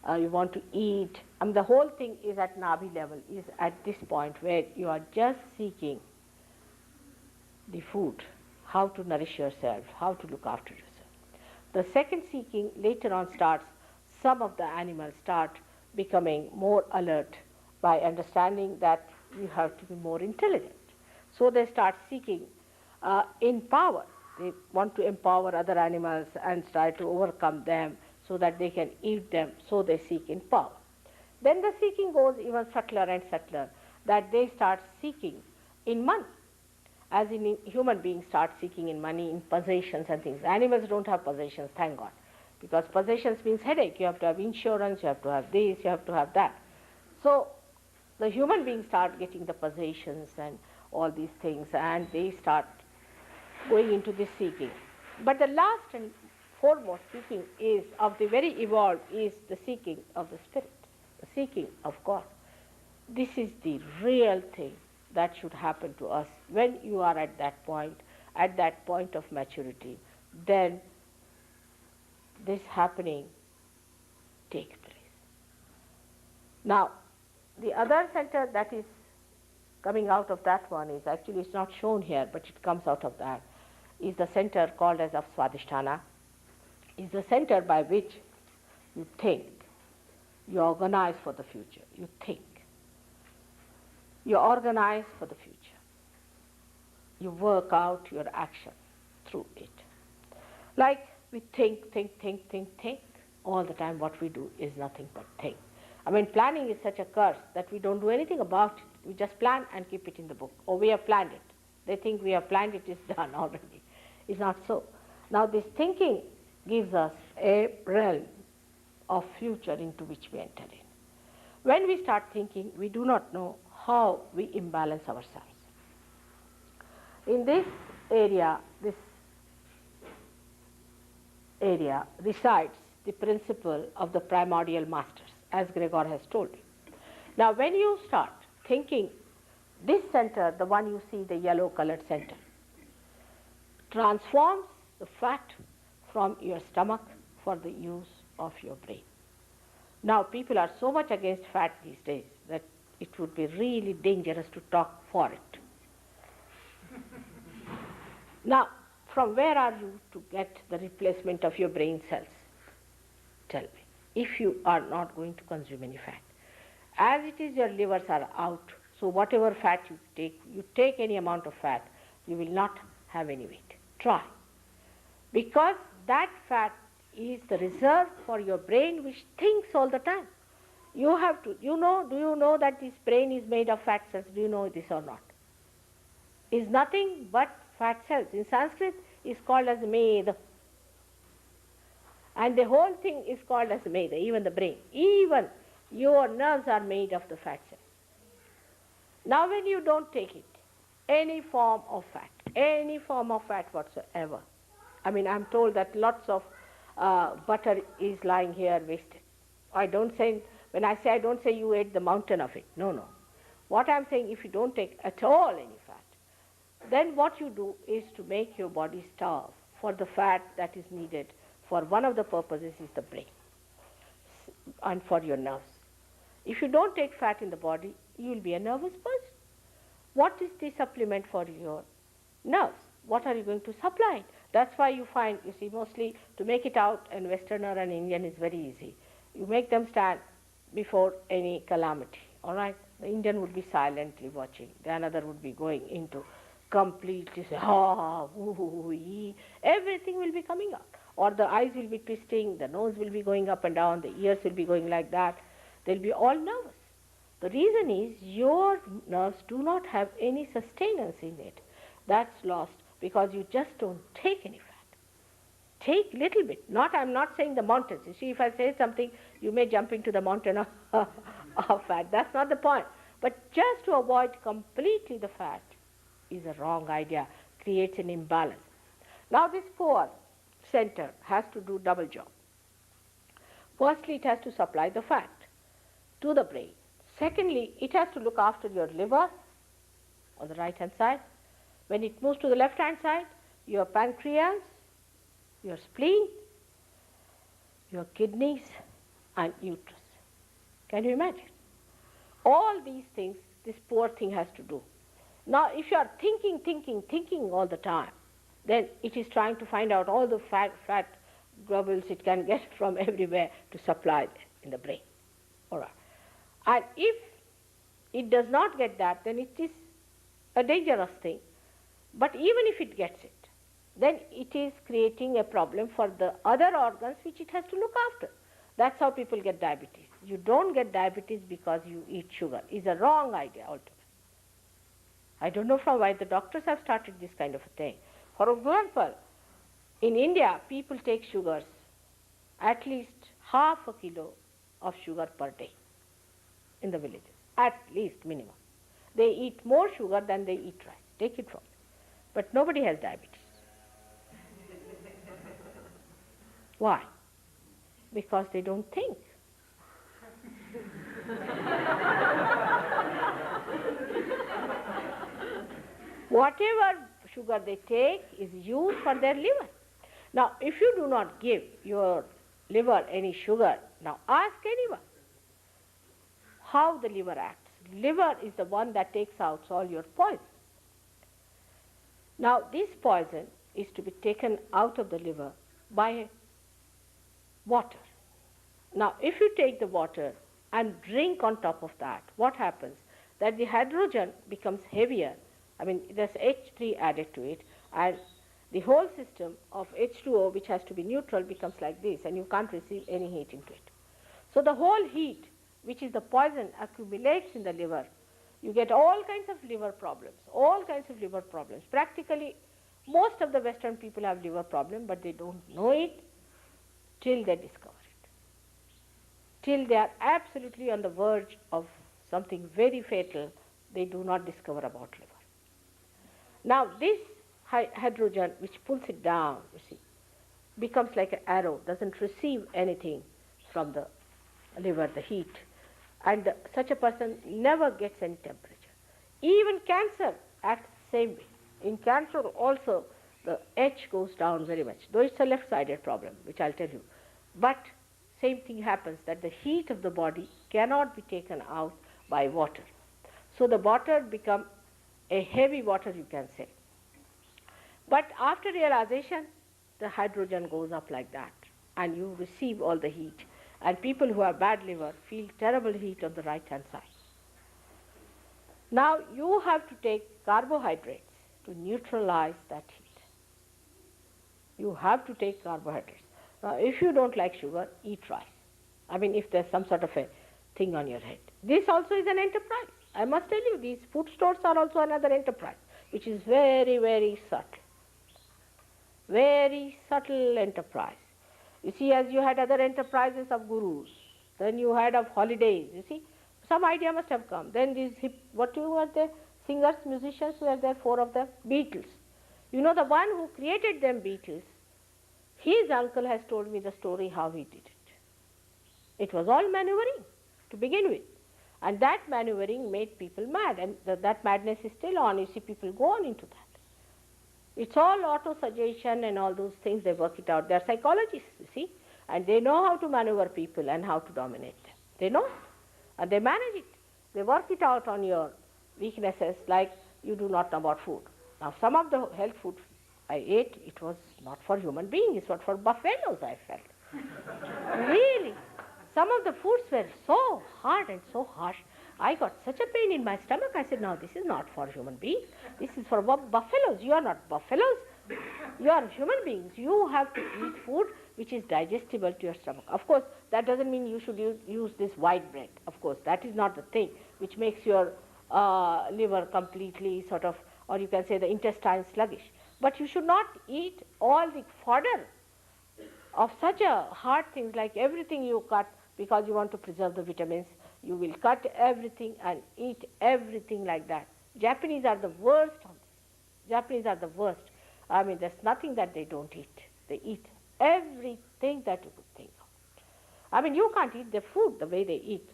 you want to eat. The whole thing is at Nabi level, is at this point where you are just seeking the food, how to nourish yourself, how to look after yourself. The second seeking later on starts, some of the animals start becoming more alert by understanding that you have to be more intelligent. So they start seeking in power. They want to empower other animals and try to overcome them so that they can eat them, so they seek in power. Then the seeking goes even subtler and subtler, that they start seeking in money. As in human beings start seeking in money, in possessions and things. Animals don't have possessions, thank God. Because possessions means headache. You have to have insurance, you have to have this, you have to have that. So the human beings start getting the possessions and all these things, and they start going into this seeking. But the last and foremost seeking is of the very evolved is the seeking of the spirit, the seeking of God. This is the real thing that should happen to us when you are at that point of maturity. Then this happening takes place. Now, the other center that is coming out of that one is actually, it's not shown here, but it comes out of that, is the center called as of Swadhisthana, is the center by which you think, you organize for the future, you think, you organize for the future, you work out your action through it. Like we think all the time. What we do is nothing but think. Planning is such a curse that we don't do anything about it. We just plan and keep it in the book. Or we have planned it. They think we have planned it, it's done already. It's not so. Now this thinking gives us a realm of future into which we enter in. When we start thinking, we do not know how we imbalance ourselves. In this area resides the principle of the primordial masters, as Gregor has told you. Now when you start thinking, this center, the one you see, the yellow colored center, transforms the fat from your stomach for the use of your brain. Now people are so much against fat these days that it would be really dangerous to talk for it. Now, from where are you to get the replacement of your brain cells? Tell me, if you are not going to consume any fat. As it is, your livers are out, so whatever fat you take any amount of fat, you will not have any weight. Try. Because that fat is the reserve for your brain which thinks all the time. You have to, do you know that this brain is made of fat cells? Do you know this or not? Is nothing but fat cells. In Sanskrit, is called as med. And the whole thing is called as med, even the brain. Even your nerves are made of the fat cells. Now when you don't take it, any form of fat whatsoever, I'm told that lots of butter is lying here wasted. When I say I don't say you ate the mountain of it. No. What I'm saying, if you don't take at all any fat, then what you do is to make your body starve for the fat that is needed for one of the purposes is the brain and for your nerves. If you don't take fat in the body, you will be a nervous person. What is the supplement for your nerves? What are you going to supply it? That's why you find, mostly to make it out, and Westerner and Indian is very easy. You make them stand before any calamity, all right? The Indian would be silently watching. The another would be going into completely say, everything will be coming out. Or the eyes will be twisting, the nose will be going up and down, the ears will be going like that. They'll be all nervous. The reason is your nerves do not have any sustenance in it. That's lost because you just don't take any fat. Take little bit. I'm not saying the mountains. You see, if I say something, you may jump into the mountain of fat. That's not the point. But just to avoid completely the fat is a wrong idea, creates an imbalance. Now this poor center has to do double job. Firstly, it has to supply the fat to the brain. Secondly, it has to look after your liver on the right hand side. When it moves to the left hand side, your pancreas, your spleen, your kidneys and uterus. Can you imagine? All these things this poor thing has to do. Now if you are thinking all the time, then it is trying to find out all the fat globules it can get from everywhere to supply in the brain. All right. And if it does not get that, then it is a dangerous thing. But even if it gets it, then it is creating a problem for the other organs which it has to look after. That's how people get diabetes. You don't get diabetes because you eat sugar. It's a wrong idea altogether. I don't know from why the doctors have started this kind of a thing. For example, in India, people take sugars, at least half a kilo of sugar per day in the villages, at least minimum. They eat more sugar than they eat rice. Take it from me. But nobody has diabetes. Why? Because they don't think. Whatever sugar they take is used for their liver. Now, if you do not give your liver any sugar, now ask anyone how the liver acts. Liver is the one that takes out all your poison. Now, this poison is to be taken out of the liver by water. Now, if you take the water and drink on top of that, what happens? That the hydrogen becomes heavier. I mean, there's H3 added to it, and the whole system of H2O, which has to be neutral, becomes like this, and you can't receive any heat into it. So the whole heat, which is the poison, accumulates in the liver. You get all kinds of liver problems, all kinds of liver problems. Practically, most of the Western people have liver problems, but they don't know it till they discover it. Till they are absolutely on the verge of something very fatal, they do not discover about liver. Now this hydrogen, which pulls it down, you see, becomes like an arrow, doesn't receive anything from the liver, the heat. And such a person never gets any temperature. Even cancer acts the same way. In cancer also, the H goes down very much, though it's a left-sided problem, which I'll tell you. But same thing happens, that the heat of the body cannot be taken out by water. So the water becomes a heavy water, you can say. But after realization, the hydrogen goes up like that, and you receive all the heat. And people who have bad liver feel terrible heat on the right-hand side. Now you have to take carbohydrates to neutralize that heat. You have to take carbohydrates. Now if you don't like sugar, eat rice. I mean, if there's some sort of a thing on your head. This also is an enterprise. I must tell you, these food stores are also another enterprise, which is very, very subtle. Very subtle enterprise. You see, as you had other enterprises of gurus, then you had of holidays, you see, some idea must have come. Then these what were there? Singers, musicians were there, 4 of them, Beatles. You know, the one who created them, Beatles, his uncle has told me the story how he did it. It was all maneuvering to begin with. And that maneuvering made people mad, and that madness is still on. You see, people go on into that. It's all auto-suggestion and all those things, they work it out. They're psychologists, you see, and they know how to maneuver people and how to dominate them. They know, and they manage it. They work it out on your weaknesses, like you do not know about food. Now, some of the health food I ate, it was not for human beings, it was for buffaloes, I felt. Really. Some of the foods were so hard and so harsh. I got such a pain in my stomach. I said, no, this is not for human beings. This is for buffaloes. You are not buffaloes. You are human beings. You have to eat food which is digestible to your stomach. Of course, that doesn't mean you should use this white bread. Of course, that is not the thing which makes your liver completely sort of, or you can say the intestine sluggish. But you should not eat all the fodder of such a hard things, like everything you cut because you want to preserve the vitamins. You will cut everything and eat everything like that. Japanese are the worst on this. Japanese are the worst. I mean, there's nothing that they don't eat. They eat everything that you could think of. I mean, you can't eat their food the way they eat.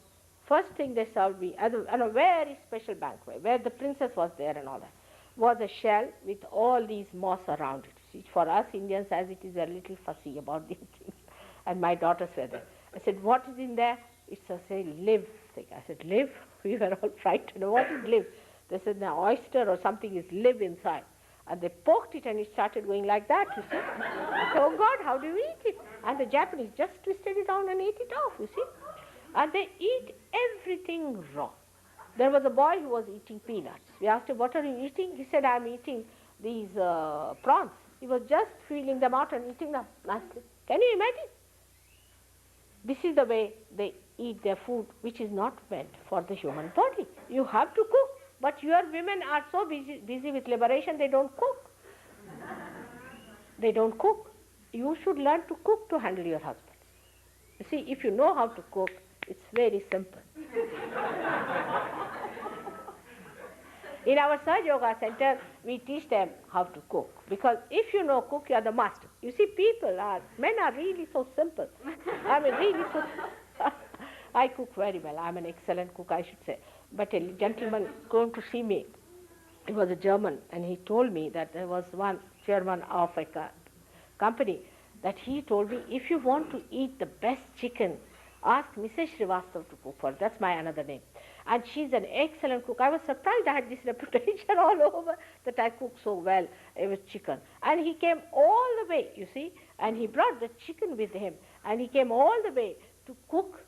First thing they served me at a very special banquet where the princess was there and all that, was a shell with all these moss around it. See, for us Indians, as it is, a little fussy about these things. And my daughters were there. I said, what is in there? It's a, say, live thing. I said, live? We were all frightened. What is live? They said, the oyster or something is live inside. And they poked it and it started going like that, you see. I said, oh God, how do you eat it? And the Japanese just twisted it down and ate it off, you see. And they eat everything raw. There was a boy who was eating peanuts. We asked him, what are you eating? He said, I'm eating these prawns. He was just feeling them out and eating them nicely. Can you imagine? This is the way they eat their food, which is not meant for the human body. You have to cook. But your women are so busy with liberation, they don't cook. They don't cook. You should learn to cook to handle your husbands. You see, if you know how to cook, it's very simple. In our Saj Yoga Center, we teach them how to cook. Because if you know cook, you are the master. You see, men are really so simple. I mean, really so I cook very well. I'm an excellent cook, I should say. But a gentleman came to see me. He was a German, and he told me that there was one chairman of a company that he told me, if you want to eat the best chicken, ask Mrs. Srivastav to cook for it. That's my another name. And she's an excellent cook. I was surprised I had this reputation all over that I cook so well with chicken. And he came all the way, you see, and he brought the chicken with him. And he came all the way to cook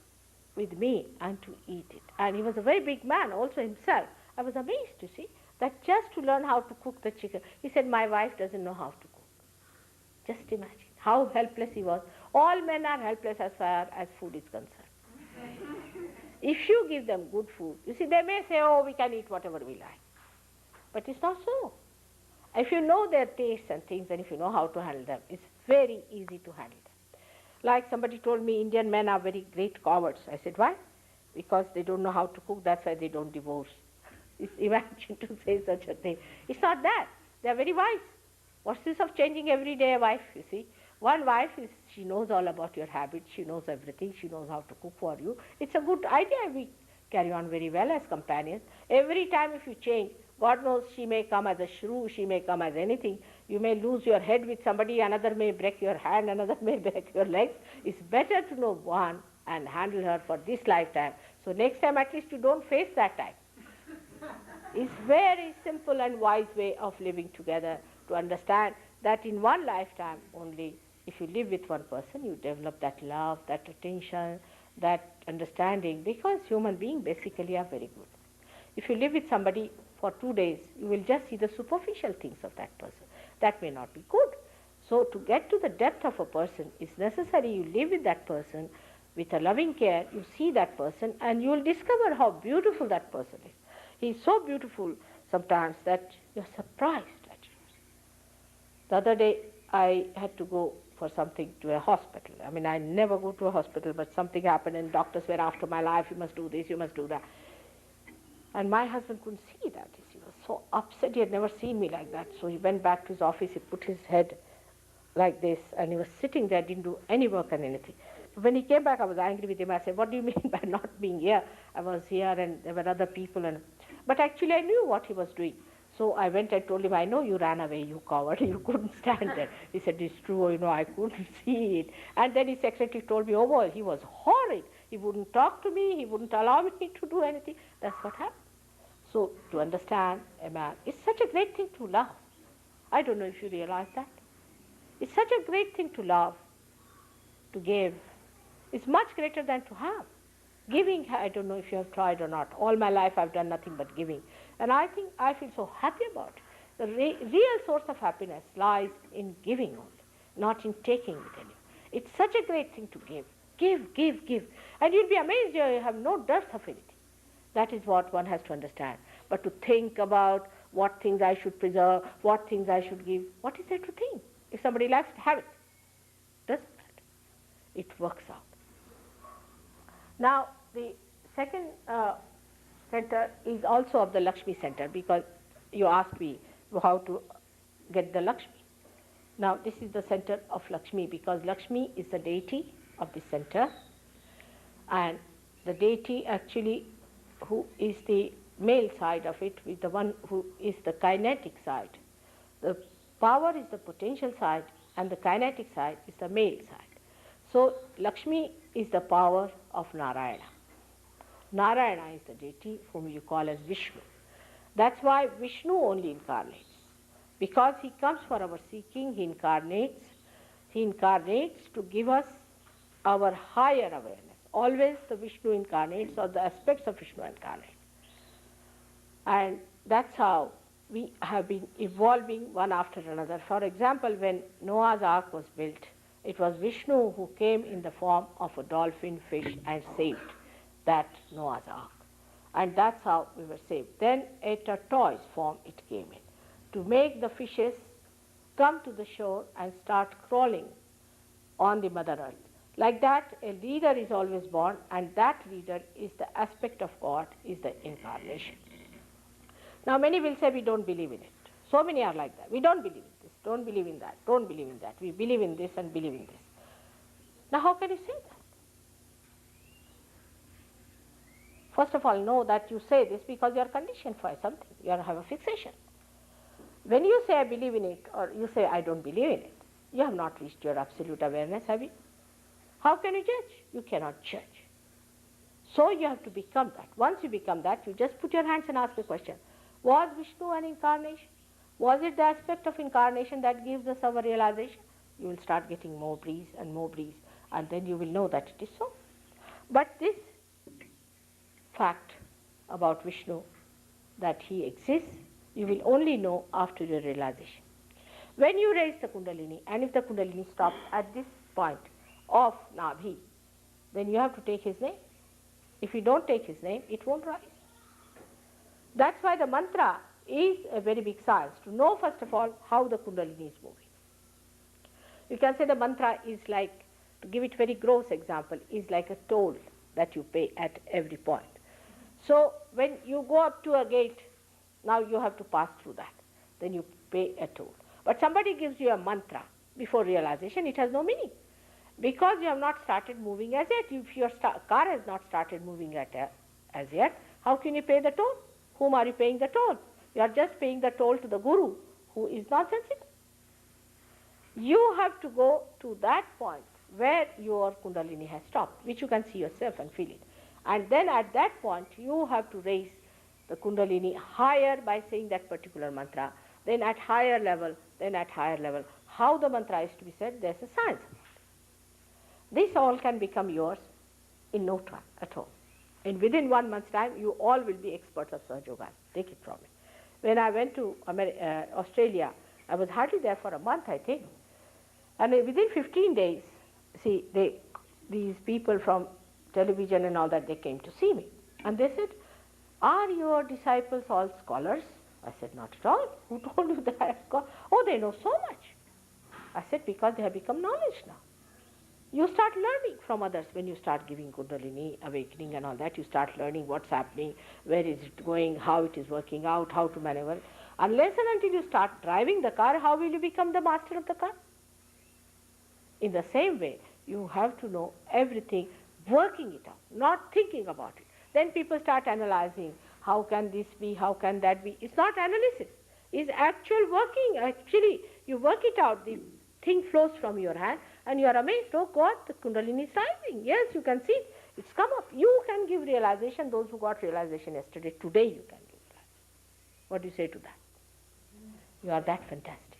with me and to eat it. And he was a very big man also himself. I was amazed to see that just to learn how to cook the chicken. He said, my wife doesn't know how to cook. Just imagine how helpless he was. All men are helpless as far as food is concerned. If you give them good food, you see, they may say, oh, we can eat whatever we like. But it's not so. If you know their tastes and things, and if you know how to handle them, it's very easy to handle them. Like somebody told me, Indian men are very great cowards. I said, why? Because they don't know how to cook, that's why they don't divorce. Imagine to say such a thing. It's not that. They're very wise. What's this of changing every day a wife, you see? One wife, she knows all about your habits, she knows everything, she knows how to cook for you. It's a good idea. We carry on very well as companions. Every time if you change, God knows she may come as a shrew, she may come as anything. You may lose your head with somebody, another may break your hand, another may break your legs. It's better to know one and handle her for this lifetime. So next time at least you don't face that time. It's very simple and wise way of living together to understand that in one lifetime only, if you live with one person, you develop that love, that attention, that understanding, because human beings basically are very good. If you live with somebody for 2 days, you will just see the superficial things of that person. That may not be good. So to get to the depth of a person, it's necessary you live with that person with a loving care, you see that person, and you will discover how beautiful that person is. He is so beautiful sometimes that you're surprised at him. The other day, I had to go for something to a hospital. I mean, I never go to a hospital, but something happened and doctors were after my life, you must do this, you must do that. And my husband couldn't see that. He was so upset, he had never seen me like that. So he went back to his office, he put his head like this, and he was sitting there, didn't do any work and anything. So when he came back, I was angry with him. I said, what do you mean by not being here? I was here and there were other people. But actually I knew what he was doing. So I went and told him, I know you ran away, you coward, you couldn't stand there. He said, it's true, I couldn't see it. And then his secretary told me, oh boy, he was horrid. He wouldn't talk to me, he wouldn't allow me to do anything. That's what happened. So to understand a man, it's such a great thing to love. I don't know if you realize that. It's such a great thing to love, to give. It's much greater than to have. Giving, I don't know if you have tried or not. All my life I've done nothing but giving. And I think I feel so happy about it. The real source of happiness lies in giving only, not in taking, I tell you. It's such a great thing to give. Give, give, give. And you'll be amazed you have no dearth of anything. That is what one has to understand. But to think about what things I should preserve, what things I should give, what is there to think? If somebody likes to have it, doesn't matter. It works out. Now, the second center is also of the Lakshmi center, because you asked me how to get the Lakshmi. Now, this is the center of Lakshmi, because Lakshmi is the deity of the center, and the deity actually who is the male side of it is the one who is the kinetic side. The power is the potential side and the kinetic side is the male side. So Lakshmi is the power of Narayana. Narayana is the deity whom you call as Vishnu. That's why Vishnu only incarnates. Because he comes for our seeking, he incarnates to give us our higher awareness. Always the Vishnu incarnates, or the aspects of Vishnu incarnate. And that's how we have been evolving one after another. For example, when Noah's Ark was built, it was Vishnu who came in the form of a dolphin, fish, and saved that Noah's Ark. And that's how we were saved. Then a tortoise form it came in, to make the fishes come to the shore and start crawling on the Mother Earth. Like that, a leader is always born, and that leader is the aspect of God, is the incarnation. Now many will say we don't believe in it. So many are like that. We don't believe in this, don't believe in that, don't believe in that. We believe in this and believe in this. Now how can you say that? First of all, know that you say this because you are conditioned for something. You have a fixation. When you say I believe in it, or you say I don't believe in it, you have not reached your absolute awareness, have you? How can you judge? You cannot judge. So you have to become that. Once you become that, you just put your hands and ask the question, was Vishnu an incarnation? Was it the aspect of incarnation that gives us our realization? You will start getting more breeze, and then you will know that it is so. But this fact about Vishnu, that he exists, you will only know after your realization. When you raise the Kundalini, and if the Kundalini stops at this point of Nabhi, then you have to take his name. If you don't take his name, it won't rise. That's why the mantra is a very big science, to know first of all how the Kundalini is moving. You can say the mantra is like, to give it very gross example, is like a toll that you pay at every point. So when you go up to a gate, now you have to pass through that. Then you pay a toll. But somebody gives you a mantra before realization, it has no meaning. Because you have not started moving as yet. If your car has not started moving as yet, how can you pay the toll? Whom are you paying the toll? You are just paying the toll to the guru, who is nonsensical. You have to go to that point where your Kundalini has stopped, which you can see yourself and feel it. And then at that point, you have to raise the Kundalini higher by saying that particular mantra, then at higher level, then at higher level. How the mantra is to be said, there's a science. This all can become yours in no time at all. And within 1 month's time, you all will be experts of Sahaja Yoga. Take it from me. When I went to Australia, I was hardly there for a month, I think. And within 15 days, see, these people from television and all that, they came to see me. And they said, are your disciples all scholars? I said, not at all. Who told you that I am scholars? Oh, they know so much. I said, because they have become knowledge now. You start learning from others when you start giving Kundalini, awakening and all that. You start learning what's happening, where is it going, how it is working out, how to maneuver. Unless and until you start driving the car, how will you become the master of the car? In the same way, you have to know everything, working it out, not thinking about it. Then people start analyzing, how can this be, how can that be. It's not analysis, it's actual working. Actually, you work it out, the thing flows from your hand, and you are amazed, oh God, the Kundalini is rising. Yes, you can see it, it's come up. You can give realization, those who got realization yesterday, today you can give realization. What do you say to that? You are that fantastic.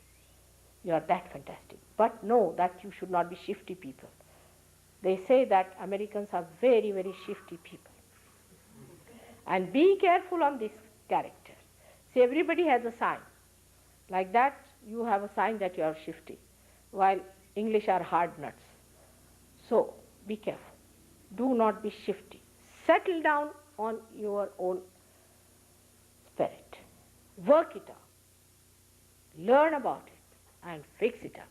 You are that fantastic. But know that you should not be shifty people. They say that Americans are very, very shifty people. And be careful on this character. See, everybody has a sign. Like that, you have a sign that you are shifty, while English are hard nuts. So, be careful. Do not be shifty. Settle down on your own spirit. Work it out. Learn about it and fix it up.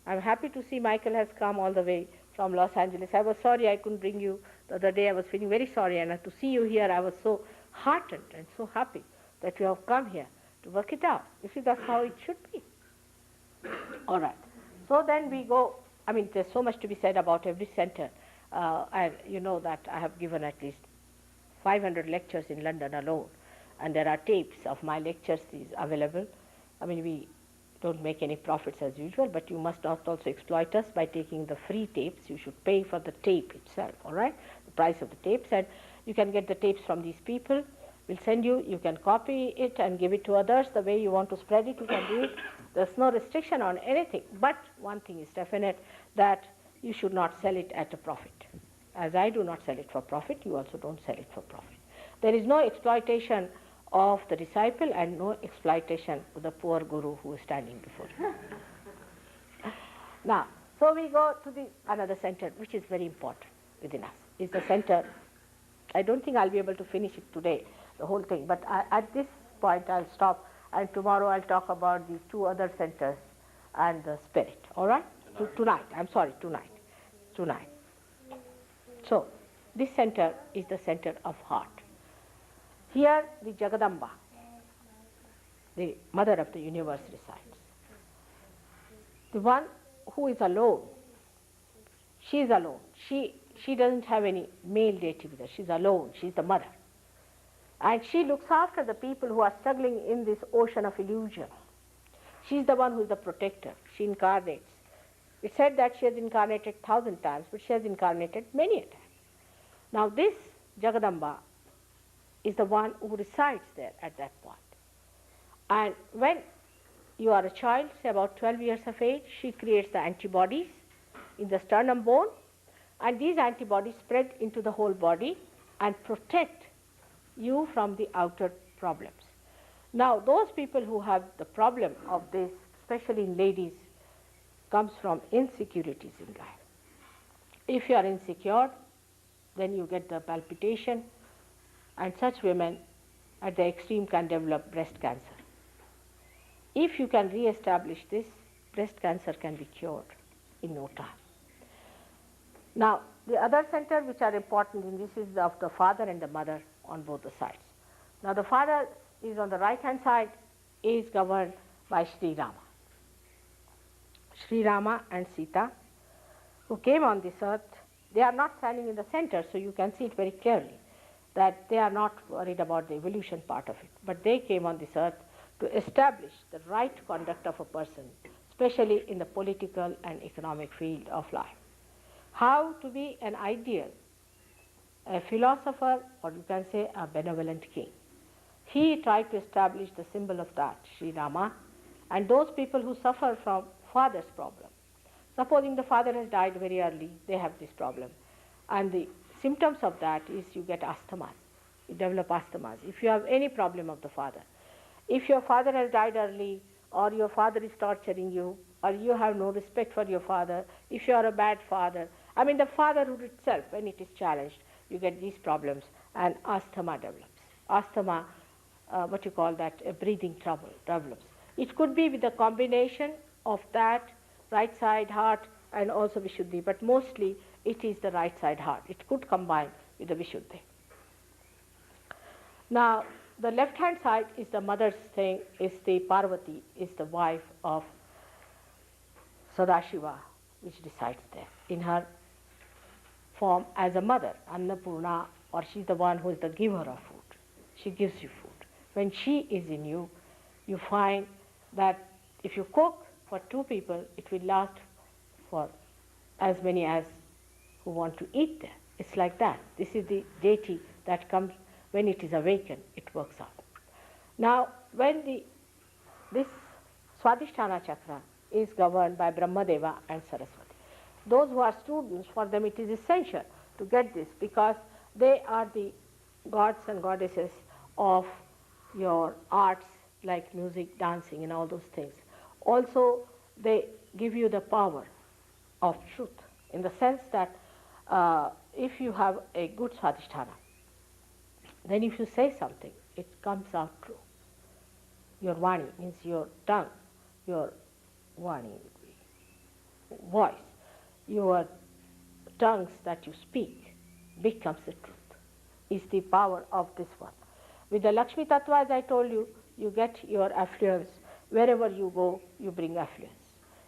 I'm happy to see Michael has come all the way from Los Angeles. I was sorry I couldn't bring you the other day. I was feeling very sorry, and to see you here, I was so heartened and so happy that you have come here to work it out. You see, that's how it should be. All right. So then we go, I mean, there's so much to be said about every center. And you know that I have given at least 500 lectures in London alone, and there are tapes of my lectures is available. I mean, we don't make any profits as usual, but you must not also exploit us by taking the free tapes. You should pay for the tape itself, all right, the price of the tapes, and you can get the tapes from these people. We'll send you, you can copy it and give it to others the way you want to spread it, you can do it. There's no restriction on anything, but one thing is definite, that you should not sell it at a profit. As I do not sell it for profit, you also don't sell it for profit. There is no exploitation of the disciple and no exploitation of the poor guru who is standing before you. Now, so we go to the another center which is very important within us, is the center. I don't think I'll be able to finish it today, the whole thing, but at this point I'll stop, and tomorrow I'll talk about these two other centers and the spirit, all right? Tonight. So, this center is the center of heart. Here the Jagadamba, the mother of the universe, resides. The one who is alone, she is alone. She doesn't have any male deity with her. She's alone. She's the mother. And she looks after the people who are struggling in this ocean of illusion. She's the one who is the protector. She incarnates. It's said that she has incarnated 1,000 times, but she has incarnated many a time. Now this Jagadamba is the one who resides there at that point. And when you are a child, say about 12 years of age, she creates the antibodies in the sternum bone, and these antibodies spread into the whole body and protect you from the outer problems. Now those people who have the problem of this, especially in ladies, comes from insecurities in life. If you are insecure, then you get the palpitation, and such women at the extreme can develop breast cancer. If you can re-establish this, breast cancer can be cured in no time. Now, the other center which are important in this is of the father and the mother on both the sides. Now, the father is on the right hand side, is governed by Sri Rama. Sri Rama and Sita, who came on this earth, they are not standing in the center, so you can see it very clearly that they are not worried about the evolution part of it, but they came on this earth to establish the right conduct of a person, especially in the political and economic field of life. How to be an ideal, a philosopher, or you can say a benevolent king. He tried to establish the symbol of that, Sri Rama, and those people who suffer from father's problem. Supposing the father has died very early, they have this problem. And the symptoms of that is you get asthmas. You develop asthmas. If you have any problem of the father, if your father has died early, or your father is torturing you, or you have no respect for your father, if you are a bad father, I mean the fatherhood itself, when it is challenged, you get these problems, and asthma develops. Asthma, what you call that, breathing trouble develops. It could be with a combination of that, right side heart, and also Vishuddhi, but mostly it is the right side heart. It could combine with the Vishuddhi. Now, the left hand side is the mother's thing, is the Parvati, is the wife of Sadashiva, which resides there in her form as a mother, Annapurna, or she's the one who is the giver of food. She gives you food. When she is in you, you find that if you cook for 2 people, it will last for as many as who want to eat there. It's like that. This is the deity that comes when it is awakened, it works out. Now, when this Swadhisthana chakra is governed by Brahmadeva and Saraswati. Those who are students, for them it is essential to get this, because they are the gods and goddesses of your arts like music, dancing, and all those things. Also, they give you the power of truth in the sense that if you have a good swadhisthana, then if you say something, it comes out true. Your vani means your tongue, your vani, voice, your tongues that you speak becomes the truth, is the power of this one. With the Lakshmi Tattva, as I told you, you get your affluence. Wherever you go, you bring affluence.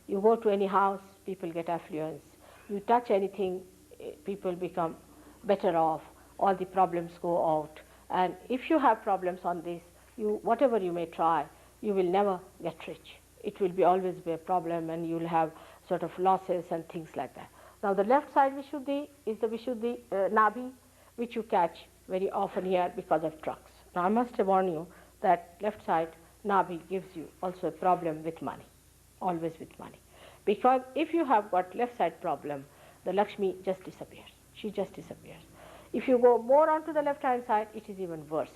You go to any house, people get affluence. You touch anything, people become better off. All the problems go out. And if you have problems on this, whatever you may try, you will never get rich. It will be always be a problem, and you will have sort of losses and things like that. Now the left side Vishuddhi is the Vishuddhi Nabhi, which you catch very often here because of drugs. Now I must warn you that left side Nabhi gives you also a problem with money, always with money. Because if you have got left side problem, the Lakshmi just disappears. She just disappears. If you go more onto the left hand side, it is even worse.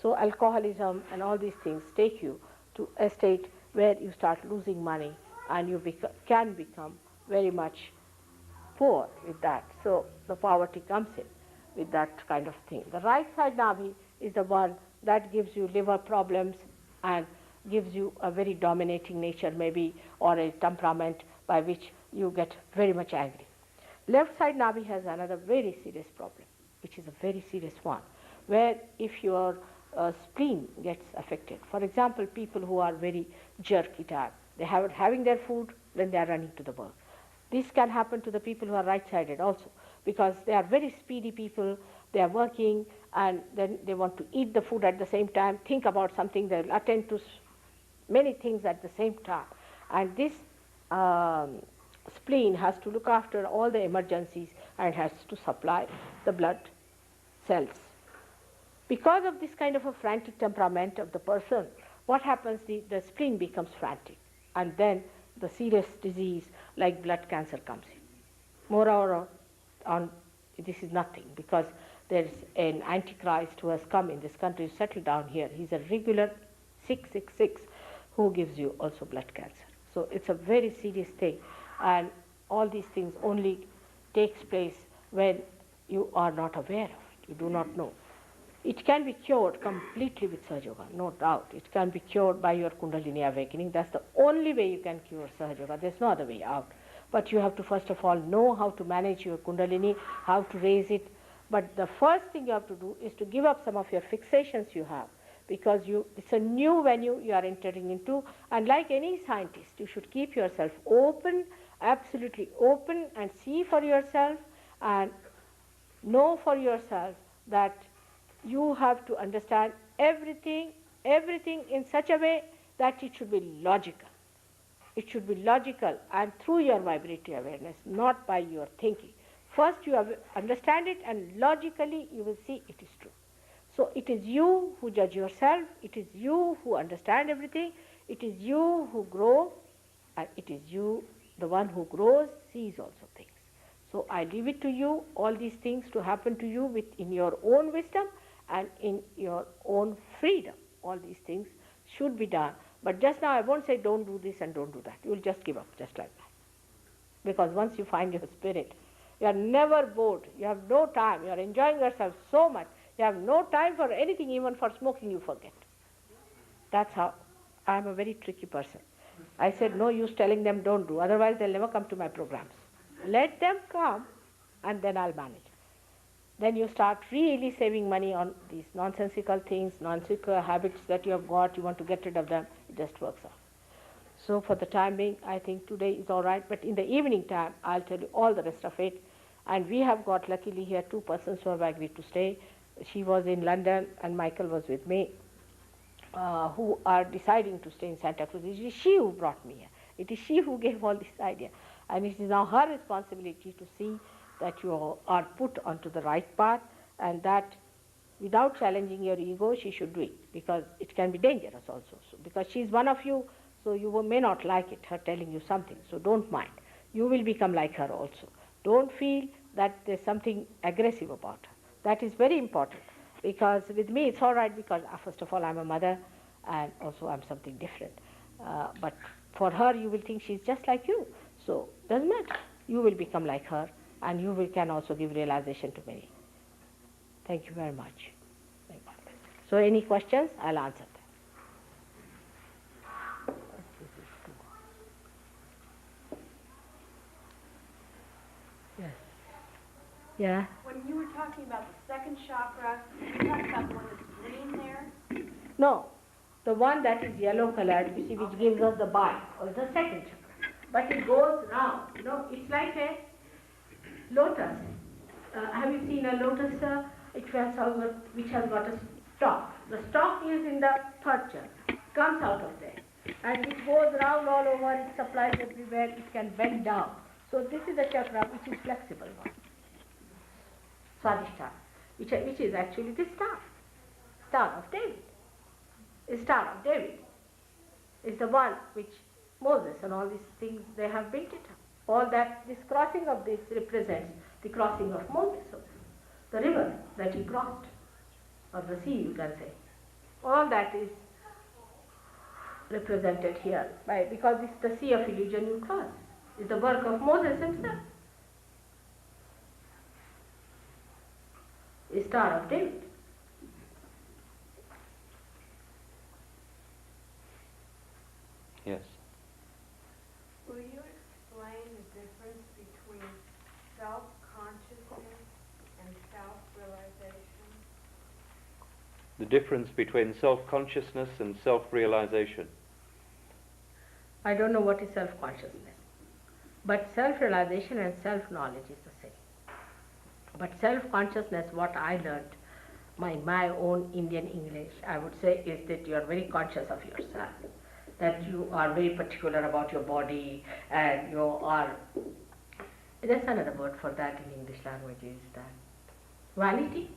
So alcoholism and all these things take you to a state where you start losing money, and you can become very much poor with that. So the poverty comes in with that kind of thing. The right side Nabhi is the one that gives you liver problems and gives you a very dominating nature maybe, or a temperament by which you get very much angry. Left side Nabhi has another very serious problem, which is a very serious one, where if your spleen gets affected, for example, people who are very jerky type, they have having their food, then they are running to the work. This can happen to the people who are right-sided also, because they are very speedy people, they are working, and then they want to eat the food at the same time, think about something, they will attend to many things at the same time. And this spleen has to look after all the emergencies and has to supply the blood cells. Because of this kind of a frantic temperament of the person, what happens, the spleen becomes frantic, and then the serious disease like blood cancer comes in. Moreover, this is nothing, because there is an antichrist who has come in this country, settled down here. He's a regular 666 who gives you also blood cancer. So it's a very serious thing, and all these things only takes place when you are not aware of it, you do not know. It can be cured completely with Sahaja Yoga, no doubt. It can be cured by your Kundalini awakening. That's the only way you can cure Sahaja Yoga. There's no other way out. But you have to first of all know how to manage your Kundalini, how to raise it. But the first thing you have to do is to give up some of your fixations you have, because it's a new venue you are entering into. And like any scientist, you should keep yourself open, absolutely open, and see for yourself and know for yourself that you have to understand everything in such a way that it should be logical. It should be logical, and through your vibratory awareness, not by your thinking. First you understand it, and logically you will see it is true. So it is you who judge yourself, it is you who understand everything, it is you who grow, and it is you, the one who grows, sees also things. So I leave it to you, all these things to happen to you in your own wisdom and in your own freedom. All these things should be done. But just now I won't say don't do this and don't do that. You will just give up just like that. Because once you find your spirit, you are never bored. You have no time. You are enjoying yourself so much. You have no time for anything, even for smoking you forget. That's how I am a very tricky person. I said no use telling them don't do, otherwise they'll never come to my programs. Let them come and then I'll manage. Then you start really saving money on these nonsensical things, nonsensical habits that you have got, you want to get rid of them, it just works out. So for the time being, I think today is all right, but in the evening time, I'll tell you all the rest of it. And we have got luckily here 2 persons who have agreed to stay. She was in London and Michael was with me, who are deciding to stay in Santa Cruz. It is she who brought me here. It is she who gave all this idea. And it is now her responsibility to see that you are put onto the right path, and that without challenging your ego, she should do it, because it can be dangerous also. So, because she is one of you, so you may not like it, her telling you something, so don't mind. You will become like her also. Don't feel that there's something aggressive about her. That is very important, because with me it's all right, because first of all I'm a mother, and also I'm something different. But for her, you will think she's just like you. So doesn't matter. You will become like her, and you can also give realization to many. Thank you very much. So any questions? I'll answer them. Yes. Yeah. When you were talking about the second chakra, you talked about the one that's green there? No, the one that is yellow colored, you see, which gives us the bite, or the second chakra. But it goes round, it's like a lotus. Have you seen a lotus which has got a stalk? The stalk is in the third chakra, comes out of there. And it goes round all over, it supplies everywhere, it can bend down. So this is the chakra which is flexible one. Swadhisthana, which is actually the Star of David. The Star of David is the one which Moses and all these things, they have built it up. All that, this crossing of this represents the crossing of Moses, the river that he crossed, or the sea you can say. All that is represented here, because it's the sea of illusion you cross. It's the work of Moses himself. The Star of David. Yes. Will you explain the difference between self-consciousness and self-realization? The difference between self-consciousness and self-realization. I don't know what is self-consciousness, but self-realization and self-knowledge is the same. But self-consciousness, what I learned, my own Indian English, I would say, is that you are very conscious of yourself, that you are very particular about your body, and you are, there's another word for that in English language, is that vanity?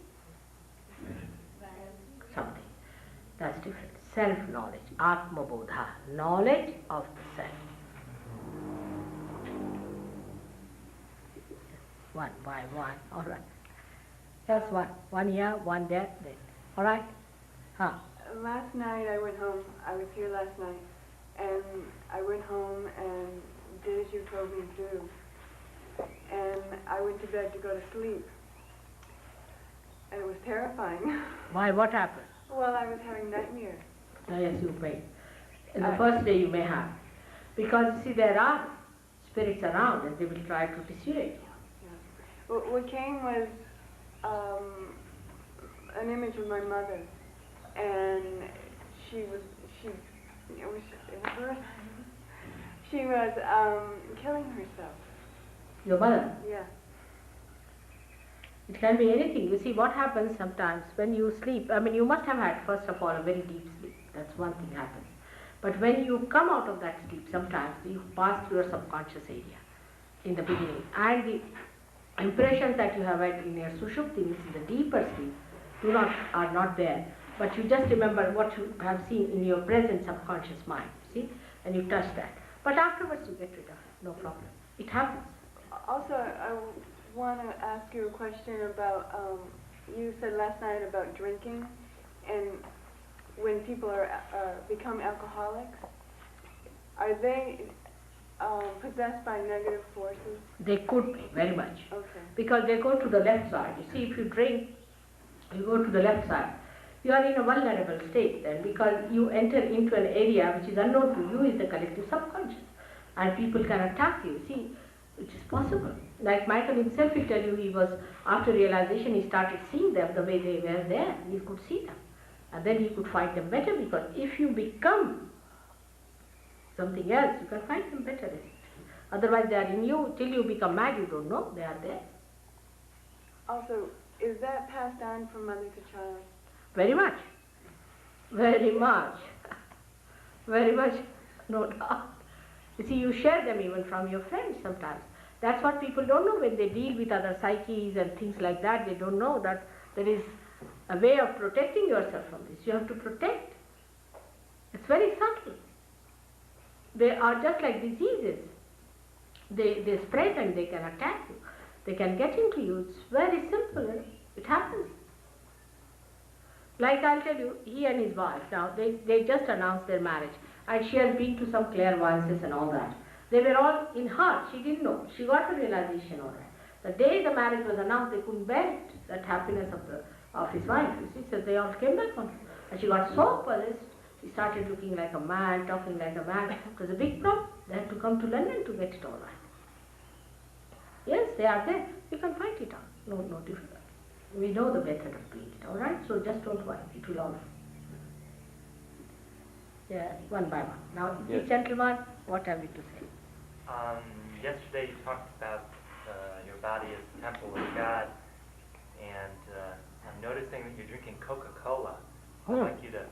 Something. That's different. Self-knowledge, Atma Bodha, knowledge of the self. One by one, all right. Just one here, one there, then. All right? Huh? Last night I went home. I was here last night, and I went home and did as you told me to do. And I went to bed to go to sleep, and it was terrifying. Why? What happened? Well, I was having nightmares. Yes, you may. In the first day you may have. Because, you see, there are spirits around and they will try to dissuade you. Well, what came was an image of my mother, and she was killing herself. Your mother? Yeah. It can be anything. You see, what happens sometimes when you sleep, I mean, you must have had, first of all, a very deep sleep. That's one thing happens. But when you come out of that sleep, sometimes you pass through your subconscious area in the beginning. And the impressions that you have had in your sushupti, which is the deeper sleep, are not there. But you just remember what you have seen in your present subconscious mind, see? And you touch that. But afterwards you get rid of it, no problem. It happens. Also, I want to ask you a question about, you said last night about drinking, and when people become alcoholics, are they possessed by negative forces? They could be, very much. Okay. Because they go to the left side. You see, if you drink, you go to the left side. You are in a vulnerable state then, because you enter into an area which is unknown to you, is the collective subconscious. And people can attack you, see, which is possible. Like Michael himself will tell you, he was, after realization, he started seeing them the way they were there. He could see them. And then he could fight them better, because if you become something else, you can fight them better. Otherwise they are in you. Till you become mad, you don't know they are there. Also, is that passed on from mother to child? Very much. Very much. Very much, no doubt. You see, you share them even from your friends sometimes. That's what people don't know when they deal with other psyches and things like that. They don't know that there is a way of protecting yourself from this. You have to protect. It's very subtle. They are just like diseases. They spread and they can attack you. They can get into you. It's very simple. It happens. Like I'll tell you, he and his wife, now they just announced their marriage, and she has been to some clairvoyances and all that. They were all in her, she didn't know, she got the realization all right. The day the marriage was announced, they couldn't bear it, that happiness of his wife, you see, so they all came back on her. And she got so possessed, she started looking like a man, talking like a man. It was a big problem. They had to come to London to get it all right. Yes, they are there. You can find it out. No difficulty. We know the method of doing it, all right? So just don't worry. It will all. Yeah, one by one. Now, Yes. this gentleman, what have you to say? Yesterday you talked about your body as the temple of God, and I'm noticing that you're drinking Coca-Cola. I'd like you to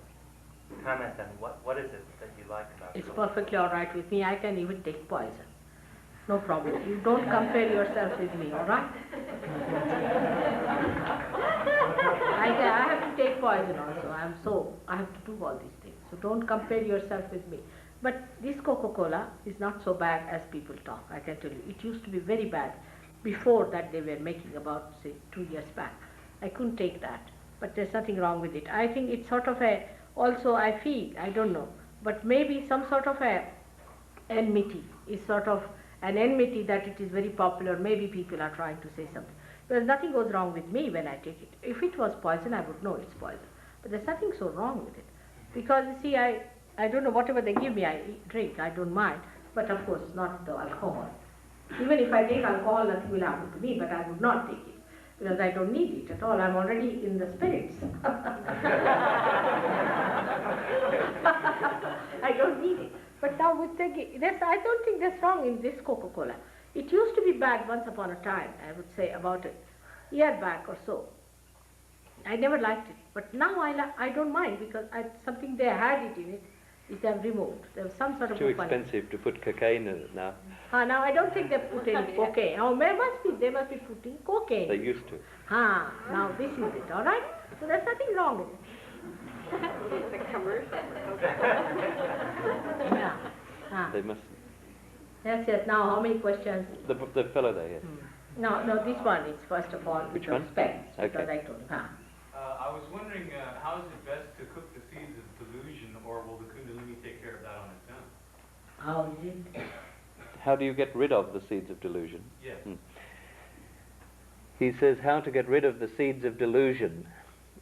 comment on what is it that you like about It's Coca-Cola? perfectly all right with me. I can even take poison. No problem. You don't compare yourself with me, all right? I have to take poison also. I have to do all these things. So don't compare yourself with me. But this Coca-Cola is not so bad as people talk, I can tell you. It used to be very bad before that they were making about, say, 2 years back. I couldn't take that. But there's nothing wrong with it. I think it's sort of also I feel, I don't know, but maybe some sort of enmity is sort of an enmity that it is very popular. Maybe people are trying to say something. Because nothing goes wrong with me when I take it. If it was poison, I would know it's poison. But there's nothing so wrong with it. Because you see, I don't know, whatever they give me, I drink. I don't mind. But of course, not the alcohol. Even if I take alcohol, nothing will happen to me, but I would not take it. Because I don't need it at all. I'm already in the spirits. I don't need it. But now with I don't think there's wrong in this Coca-Cola. It used to be bad once upon a time, I would say about a year back or so. I never liked it. But now I don't mind because something they had it in it is they have removed. There was some sort of Too expensive to put cocaine in it now. Now I don't think they put in cocaine. Oh, they must be putting cocaine. They used to. Now this is it, all right? So there's nothing wrong with it. It's a commercial. Yeah. They must. Yes. Now how many questions? The fellow there, yes. No, this one is first of all Which with one? specs, because Okay. I told you. I was wondering, how is it best to cook the seeds of delusion, or will the Kundalini take care of that on its own? How is it? How do you get rid of the seeds of delusion? Yes. He says how to get rid of the seeds of delusion.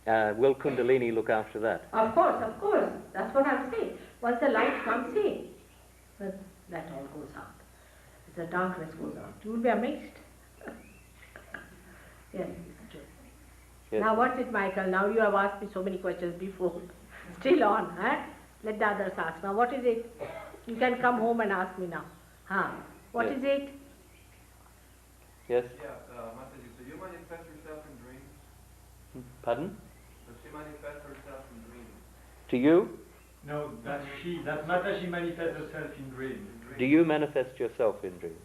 Will Kundalini look after that? Of course. That's what I'm saying. Once the light comes in, that all goes out. The darkness goes out. You will be amazed. Yes, it's true. Yes. Now what's it, Michael? Now you have asked me so many questions before. Still on, huh? Let the others ask. Now what is it? You can come home and ask me now. What Yes. is it? Yes? Yeah, Mataji, so you manifest yourself in dreams? Pardon? Does she manifest herself in dreams? To you? No, that Mataji manifests herself in dreams. Do you manifest yourself in dreams?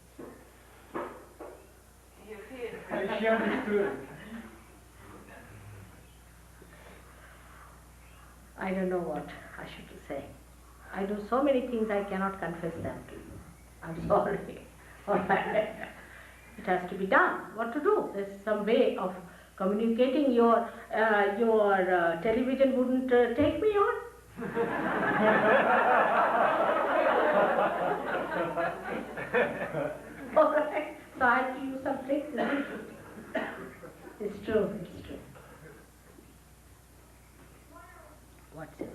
She understood. I don't know what I should say. I do so many things I cannot confess them to you. I'm sorry. It has to be done. What to do? There's some way of communicating. Your television wouldn't take me on. All right. So I have to use some tricks. It's true. What's it?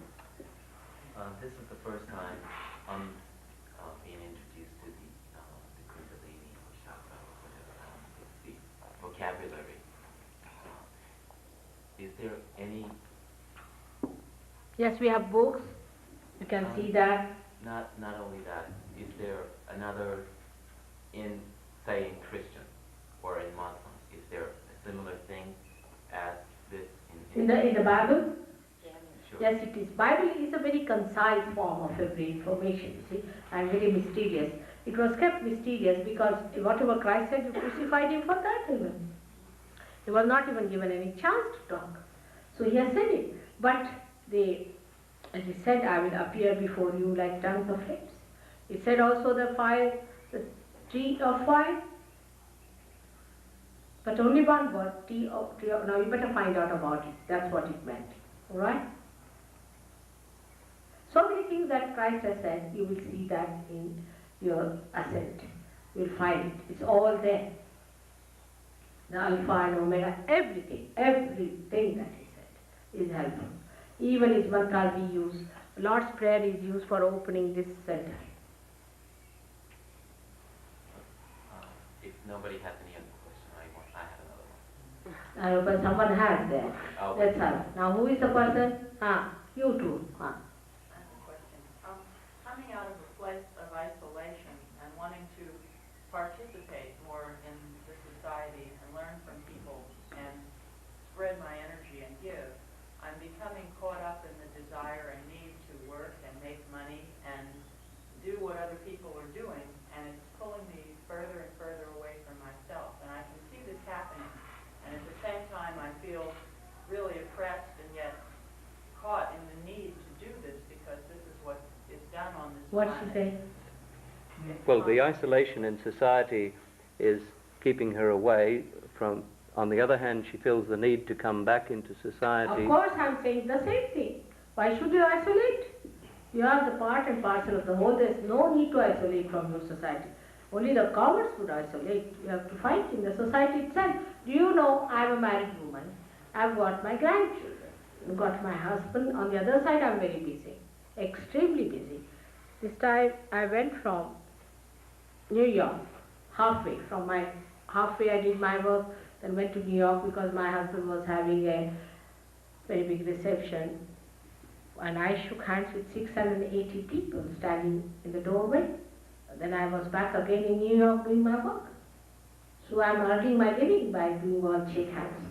This is the first time I'm being introduced to the Kundalini or chakra or whatever, the vocabulary. Is there any... Yes, we have books. You can see that. Not only that, is there another, say in Christian or in Muslim, is there a similar thing as this In the Bible? Sure. Yes, it is. Bible is a very concise form of every information, you see, and very mysterious. It was kept mysterious because whatever Christ said, you crucified him for that even. He was not even given any chance to talk. So he has said it. But as he said, I will appear before you like tongues of flames. He said also the tree of fire. But only one word, tree of, now you better find out about it. That's what it meant. All right? So many things that Christ has said, you will see that in your ascent. You will find it. It's all there. The Alpha and Omega, everything that he said is helpful. Even his mantra we use, Lord's Prayer is used for opening this center. If nobody has any other question, I have another one. But someone has there. Oh. Let's have. Now who is the person? You two. I have a question. Coming out of a place of isolation and wanting to participate more in the society and learn from people and spread my energy and give, I'm becoming caught up in the desire and need to work and make money and do what other people are doing, and it's pulling me further and further away from myself. And I can see this happening, and at the same time I feel really oppressed and yet caught in the need to do this because this is what is done on this What's planet. she saying? Well, the isolation in society is keeping her away from, on the other hand, she feels the need to come back into society. Of course I'm saying the same thing. Why should you isolate? You are the part and parcel of the whole. There is no need to isolate from your society. Only the cowards would isolate. You have to fight in the society itself. Do you know, I am a married woman. I've got my grandchildren. I've got my husband. On the other side, I'm very busy. Extremely busy. This time I went from New York, halfway I did my work, then went to New York because my husband was having a very big reception, and I shook hands with 680 people standing in the doorway. Then I was back again in New York doing my work. So I'm earning my living by doing all shake hands.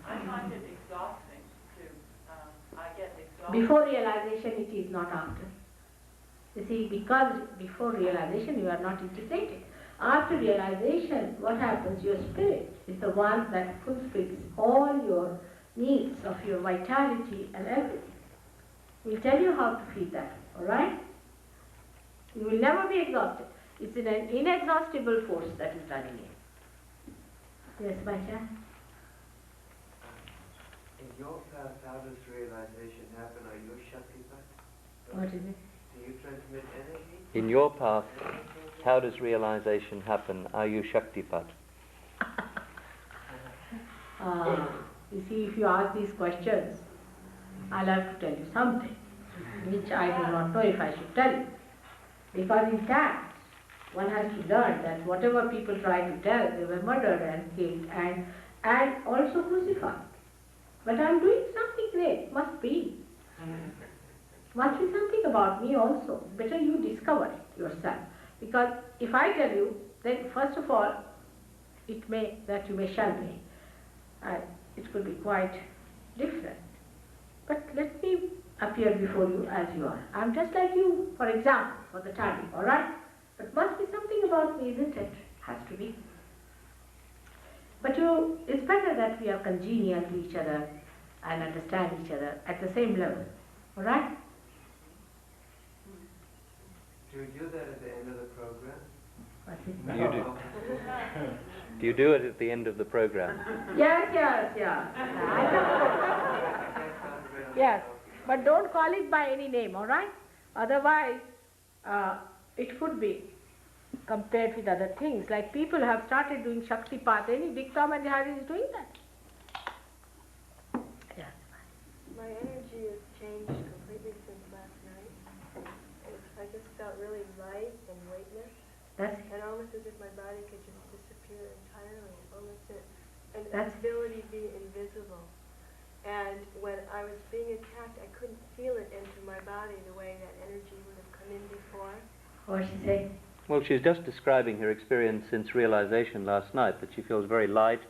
I find it exhausting I get exhausted. Before realization, it is not after. You see, because before realization you are not integrated. After realization, what happens? Your spirit is the one that fulfills all your needs of your vitality and everything. We'll tell you how to feed that, alright? You will never be exhausted. It's an inexhaustible force that is running in. Yes, Masha? In your path, how does realization happen? Are you a Shaktipat? What is it? Do you transmit energy? In your path, how does realization happen? Are you Shaktipat? You see, if you ask these questions, I'll have to tell you something, which I do not know if I should tell you. Because in fact, one has to learn that whatever people try to tell, they were murdered and killed and also crucified. But I'm doing something great, must be. Must be something about me also. Better you discover it yourself. Because if I tell you, then first of all, it may, that you may shun me. And it could be quite different. But let me appear before you as you are. I'm just like you, for example, for the time, alright? But must be something about me, isn't it? Has to be. But it's better that we are congenial to each other and understand each other at the same level, alright? Do you do that at the end of the program? What's it? You do. Do you do it at the end of the program? Yes. Yes, but don't call it by any name, alright? Otherwise, it could be compared with other things. Like people have started doing Shaktipat. Any Dick, Tom and Harry is doing that. Yes. My energy has changed completely since last night. I just felt really light and weightless. And almost as if my body could just disappear entirely. Almost an ability to be invisible. And when I was being attacked, I couldn't feel it enter my body the way that energy would have come in before. What did she say? Well, she's just describing her experience since realization last night, that she feels very light,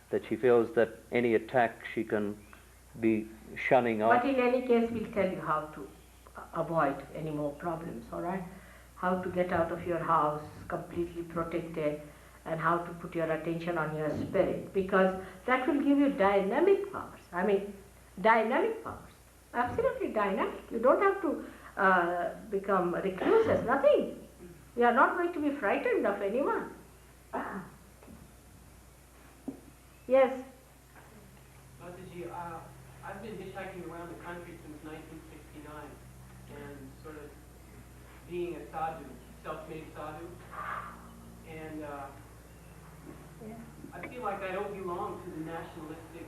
that she feels that any attack she can be shunning off. But in any case, we'll tell you how to avoid any more problems, alright? How to get out of your house completely protected, and how to put your attention on your spirit, because that will give you dynamic powers. I mean, dynamic powers. Absolutely dynamic. You don't have to become recluses, nothing. You are not going to be frightened of anyone. Yes? Mataji, I've been hitchhiking around the country since 1969 and sort of being a sadhu, self-made sadhu. And I feel like I don't belong to the nationalistic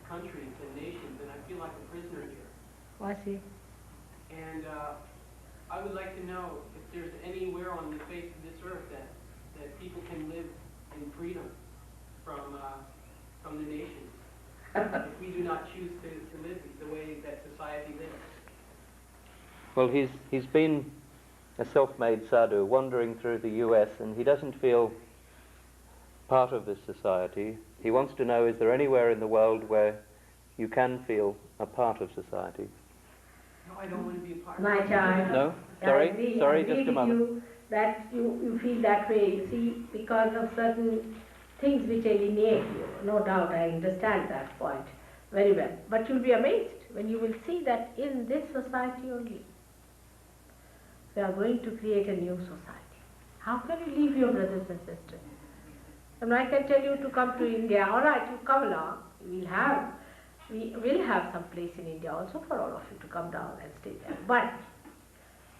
countries and nations, and I feel like a prisoner here. I see. And I would like to know if there's anywhere on the face of this earth that people can live in freedom from the nations, if we do not choose to live the way that society lives. Well, he's been a self-made sadhu wandering through the US, and he doesn't feel part of this society. He wants to know, is there anywhere in the world where you can feel a part of society? No, I don't want to be a part My of it. child. No? I Sorry? agree Sorry, with just a moment. you that you feel that way, you see, because of certain things which alienate you. No doubt, I understand that point very well. But you'll be amazed when you will see that in this society only, we are going to create a new society. How can you leave your brothers and sisters? And I can tell you to come to India. All right, you come along. We will have some place in India also for all of you to come down and stay there. But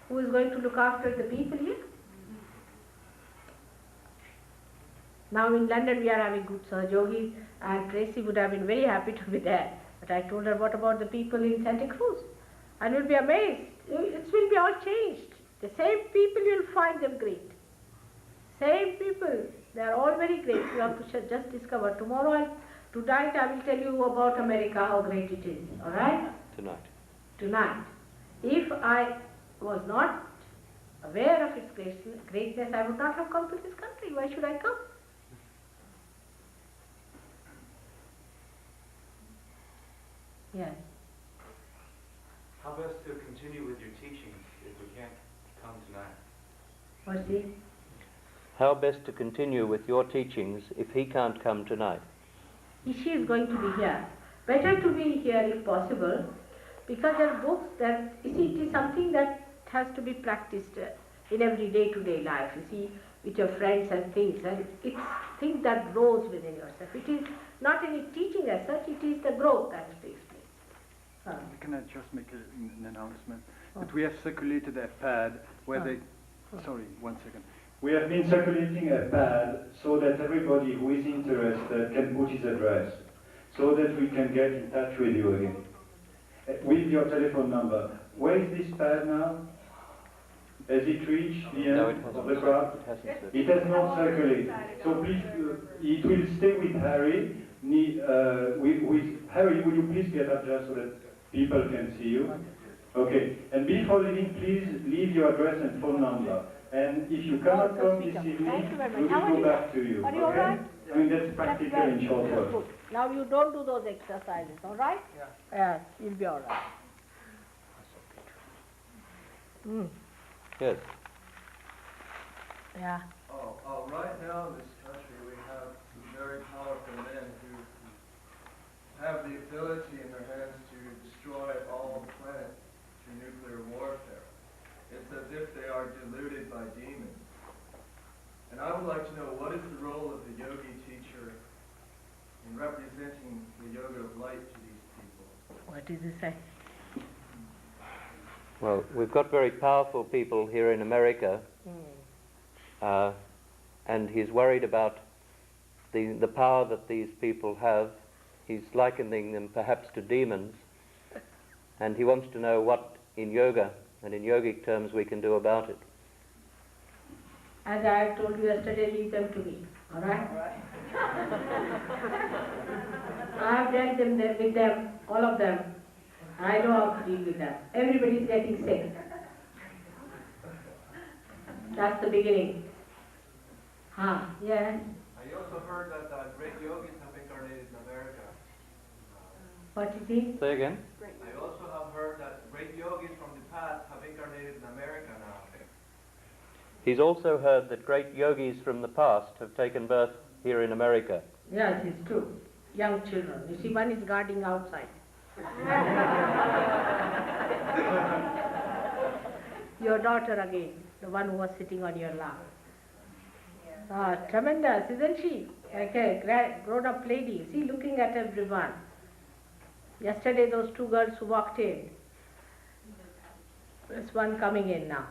who is going to look after the people here? Now in London we are having good Yogi, and Tracy would have been very happy to be there. But I told her, what about the people in Santa Cruz? And you'll be amazed. It will be all changed. The same people, you'll find them great. Same people, they are all very great. You have to just discover. Tonight I will tell you about America, how great it is. All right? Tonight. If I was not aware of its greatness, I would not have come to this country. Why should I come? Yes. How best to continue with your teachings if we can't come tonight? What's he? How best to continue with your teachings if he can't come tonight? She is going to be here. Better to be here if possible, because there are books that, you see, it is something that has to be practiced in every day-to-day life, you see, with your friends and things, and it's things that grows within yourself. It is not any teaching as such, it is the growth that takes place. Can I just make an announcement? That we have circulated a pad where they... Sorry, 1 second. We have been circulating a pad so that everybody who is interested can put his address, so that we can get in touch with you again. With your telephone number. Where is this pad now? Has it reached the end of the crowd? It has not circulated. So please, it will stay with Harry. Harry, will you please get up just so that people can see you? Okay. And before leaving, please leave your address and phone number. And if you cannot come this evening, we will go back to you. Are you all right? I mean, that's practical in short words. Now you don't do those exercises, all right? Yeah. Yes, you'll be all right. Mm. Yes. Yeah. Right now in this country we have some very powerful men who have the ability in their hands to destroy all the planet through nuclear warfare. It's as if they are deluded by demons. And I would like to know, what is the role of the yogi teacher in representing the yoga of light to these people? What does he say? Well, we've got very powerful people here in America, and he's worried about the power that these people have. He's likening them perhaps to demons, and he wants to know what in yoga and in yogic terms we can do about it. As I told you yesterday, leave them to me, all right? I have dealt with them, all of them. I know how to deal with them. Everybody is getting sick. That's the beginning. Yes. I also heard that great yogis have incarnated in America. What is he? Say again? I also have heard that great yogis from the past have incarnated in America now. He's also heard that great yogis from the past have taken birth here in America. Yes, it's true. Young children. You see, one is guarding outside. Your daughter again, the one who was sitting on your lap. Tremendous, isn't she? Like a grown-up lady. See, looking at everyone. Yesterday those two girls who walked in, there's one coming in now.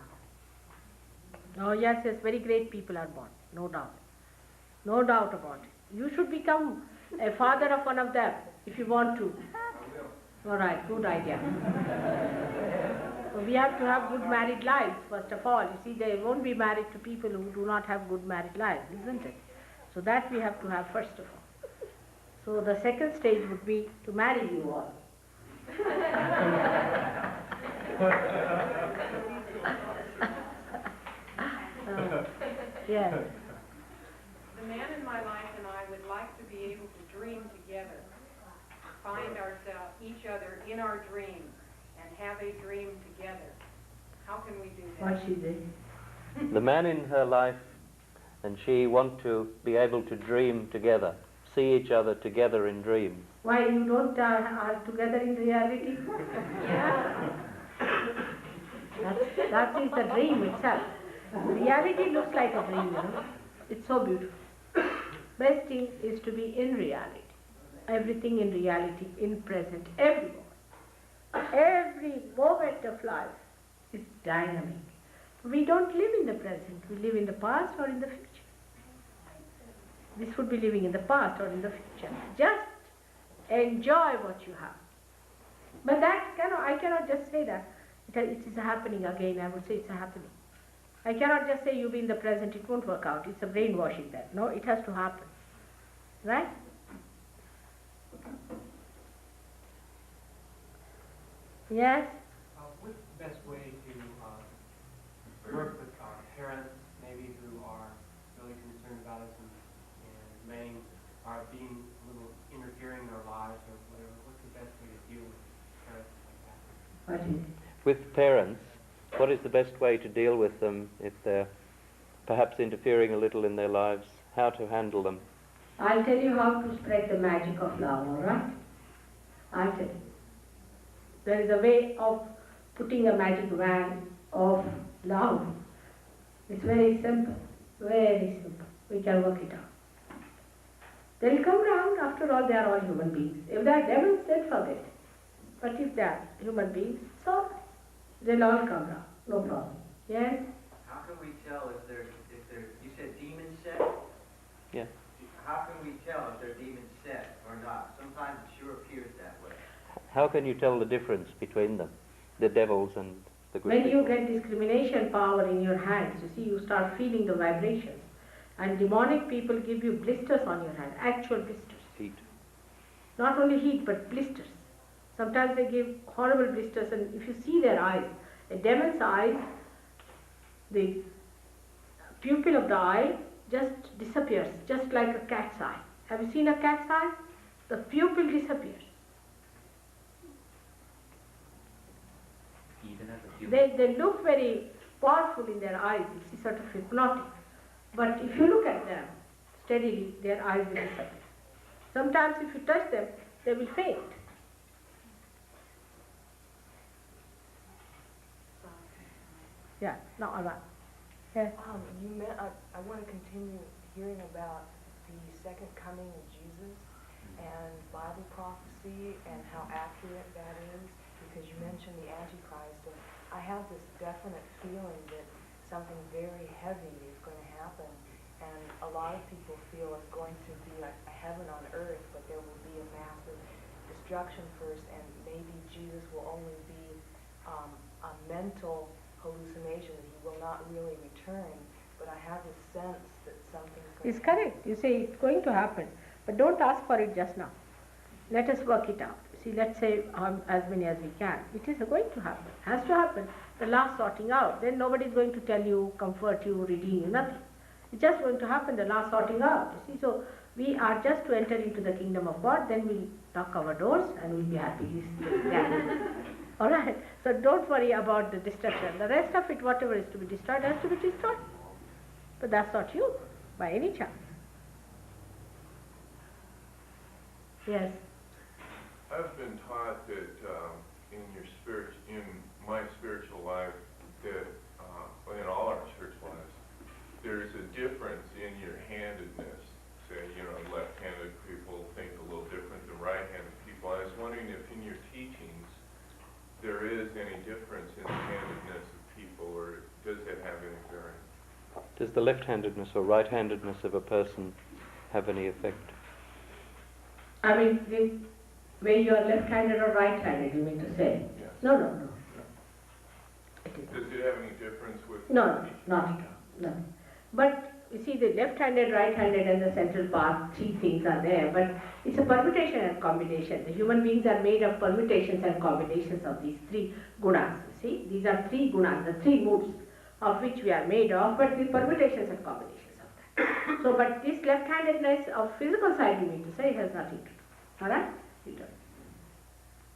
Oh yes, yes, very great people are born, no doubt. No doubt about it. You should become a father of one of them if you want to. All right, good idea. So we have to have good married lives, first of all. You see, they won't be married to people who do not have good married lives, isn't it? So that we have to have first of all. So the second stage would be to marry you all. Yes. The man in my life and I would like to be able to dream together, find ourselves, each other in our dreams, and have a dream together. How can we do that? What she did. The man in her life and she want to be able to dream together, see each other together in dreams. Why you don't are together in reality? Yeah. That is the dream itself. Reality looks like a dream, you know. It's so beautiful. Best thing is to be in reality. Everything in reality, in present, every moment. Every moment of life is dynamic. We don't live in the present. We live in the past or in the future. This would be living in the past or in the future. Just enjoy what you have. But that I cannot just say that it is happening again. I would say it's happening. I cannot just say you be in the present, it won't work out. It's a brainwashing that. No, it has to happen. Right? Yes? What's the best way to work with our parents, maybe who are really concerned about us and laying, are being a little interfering in our lives or whatever? What's the best way to deal with parents like that? What is it? With parents, what is the best way to deal with them if they're perhaps interfering a little in their lives? How to handle them? I'll tell you how to spread the magic of love, all right? I'll tell you. There is a way of putting a magic wand of love. It's very simple, very simple. We can work it out. They'll come round. After all, they are all human beings. If they are devils, then forget it. But if they are human beings, it's all right. They'll all come round, no problem. Yes? How can we tell if they're, you said demon set? Yeah. How can we tell if they're demon set or not? Sometimes it sure appears that way. How can you tell the difference between them, the devils and the good When people? you get discrimination power in your hands, you see, you start feeling the vibrations. And demonic people give you blisters on your hand, actual blisters. Heat. Not only heat, but blisters. Sometimes they give horrible blisters, and if you see their eyes, a demon's eyes, the pupil of the eye just disappears, just like a cat's eye. Have you seen a cat's eye? The pupil disappears. Even as a human. They look very powerful in their eyes, it's sort of hypnotic. But if you look at them steadily, their eyes will disappear. Sometimes if you touch them, they will faint. Yeah, no, Alva. Yes. I want to continue hearing about the second coming of Jesus and Bible prophecy and how accurate that is, because you mentioned the Antichrist, and I have this definite feeling that something very heavy is going to happen, and a lot of people feel it's going to be like a heaven on earth, but there will be a massive destruction first, and maybe Jesus will only be a mental hallucination, that he will not really return, but I have this sense that something's going It's correct. You say it's going to happen, but don't ask for it just now. Let us work it out. See, let's say as many as we can. It is going to happen. Has to happen. The last sorting out. Then nobody is going to tell you, comfort you, redeem you, nothing. It's just going to happen, the last sorting out. You see, so we are just to enter into the kingdom of God, then we'll knock our doors and we'll be happy. All right. So don't worry about the destruction. The rest of it, whatever is to be destroyed, has to be destroyed. But that's not you, by any chance. Yes. I've been taught that in my spiritual life, that in all our spiritual lives, there's a difference in your handedness. Say, left-handed people think a little different than right-handed people. I was wondering if in Does the left-handedness or right-handedness of a person have any effect? I mean, where you are left-handed or right-handed, you mean to say? Yes. No. Does it have any difference with? No, not at all. No. But you see, the left-handed, right-handed, and the central part, three things are there. But it's a permutation and combination. The human beings are made of permutations and combinations of these three gunas. You see, these are three gunas, the three moods of which we are made of, but the permutations and combinations of that. So, but this left-handedness of physical side, you mean to say, has nothing to do. All right?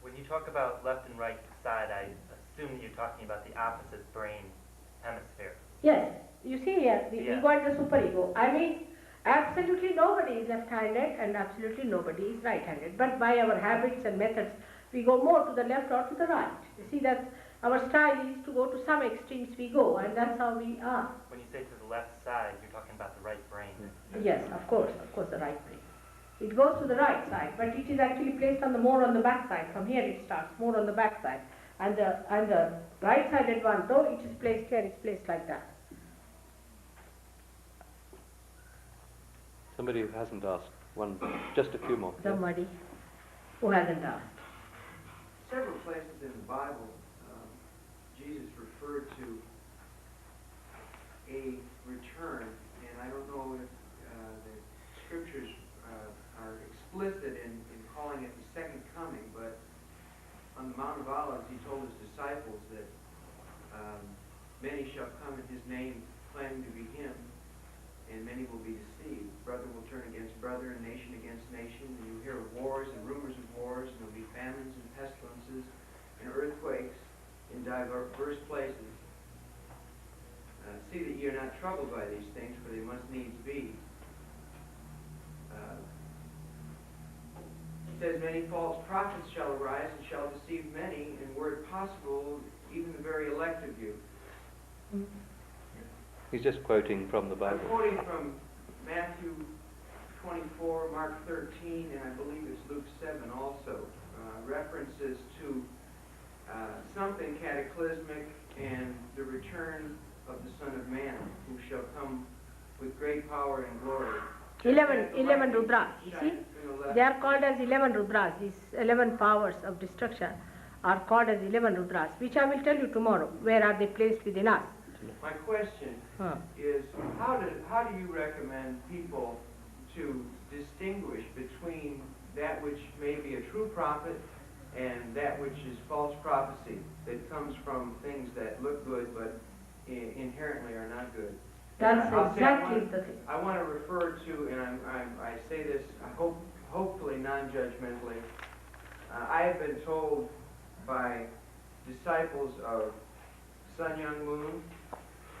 When you talk about left and right side, I assume you're talking about the opposite brain hemisphere. Yes. You see here, the ego and the superego. I mean, absolutely nobody is left-handed and absolutely nobody is right-handed. But by our habits and methods, we go more to the left or to the right. You see, that's our style is to go to some extremes we go, and that's how we are. When you say to the left side, you're talking about the right brain. Yes, of course, the right brain. It goes to the right side, but it is actually placed on the more on the back side. From here it starts more on the back side, and the right-sided one, though it is placed here, it's placed like that. Somebody who hasn't asked, just a few more. Somebody who hasn't asked. Several places in the Bible, Jesus referred to a return, and I don't know if the scriptures are explicit in calling it the second coming, but on the Mount of Olives he told his disciples that many shall come in his name claiming to be him, and many will be deceived. Brother will turn against brother, and nation against nation, and you hear of wars and rumors of wars, and there will be famines and pestilences and earthquakes in diverse places. See that ye are not troubled by these things, for they must needs be. It says, many false prophets shall arise and shall deceive many, and were it possible, even the very elect of you. He's just quoting from the Bible. I'm quoting from Matthew 24, Mark 13, and I believe it's Luke 7 also. References to something cataclysmic and the return of the Son of Man, who shall come with great power and glory. 11 Rudras, you see? They are called as 11 Rudras. These 11 powers of destruction are called as 11 Rudras, which I will tell you tomorrow. Where are they placed within us? My question is, how do you recommend people to distinguish between that which may be a true prophet and that which is false prophecy that comes from things that look good but inherently are not good? That's exactly the thing. I want to refer to, and I say this, hopefully non-judgmentally. I have been told by disciples of Sun Myung Moon,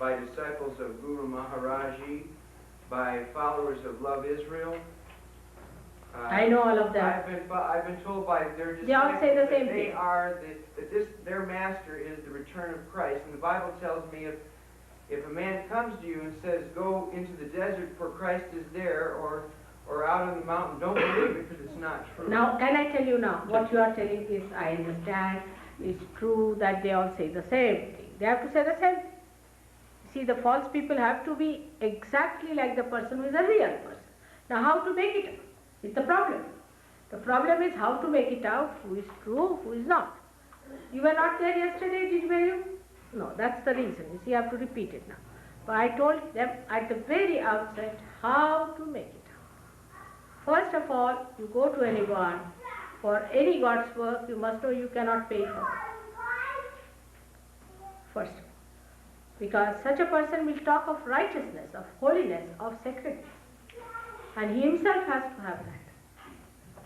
by disciples of Guru Maharaji, by followers of Love Israel. I know all of that. I've been told by their disciples they all say the same that thing. Their master is the return of Christ. And the Bible tells me if a man comes to you and says, go into the desert for Christ is there, or out on the mountain, don't believe it because it's not true. Now, can I tell you now, what you are telling is, I understand, it's true that they all say the same thing. They have to say the same thing. See, the false people have to be exactly like the person who is a real person. Now, how to make it is the problem. The problem is how to make it out, who is true, who is not. You were not there yesterday, were you? No, that's the reason. You see, you have to repeat it now. But I told them at the very outset how to make it out. First of all, you go to anyone, for any God's work, you must know you cannot pay for it. First of all. Because such a person will talk of righteousness, of holiness, of sacredness. And he himself has to have that.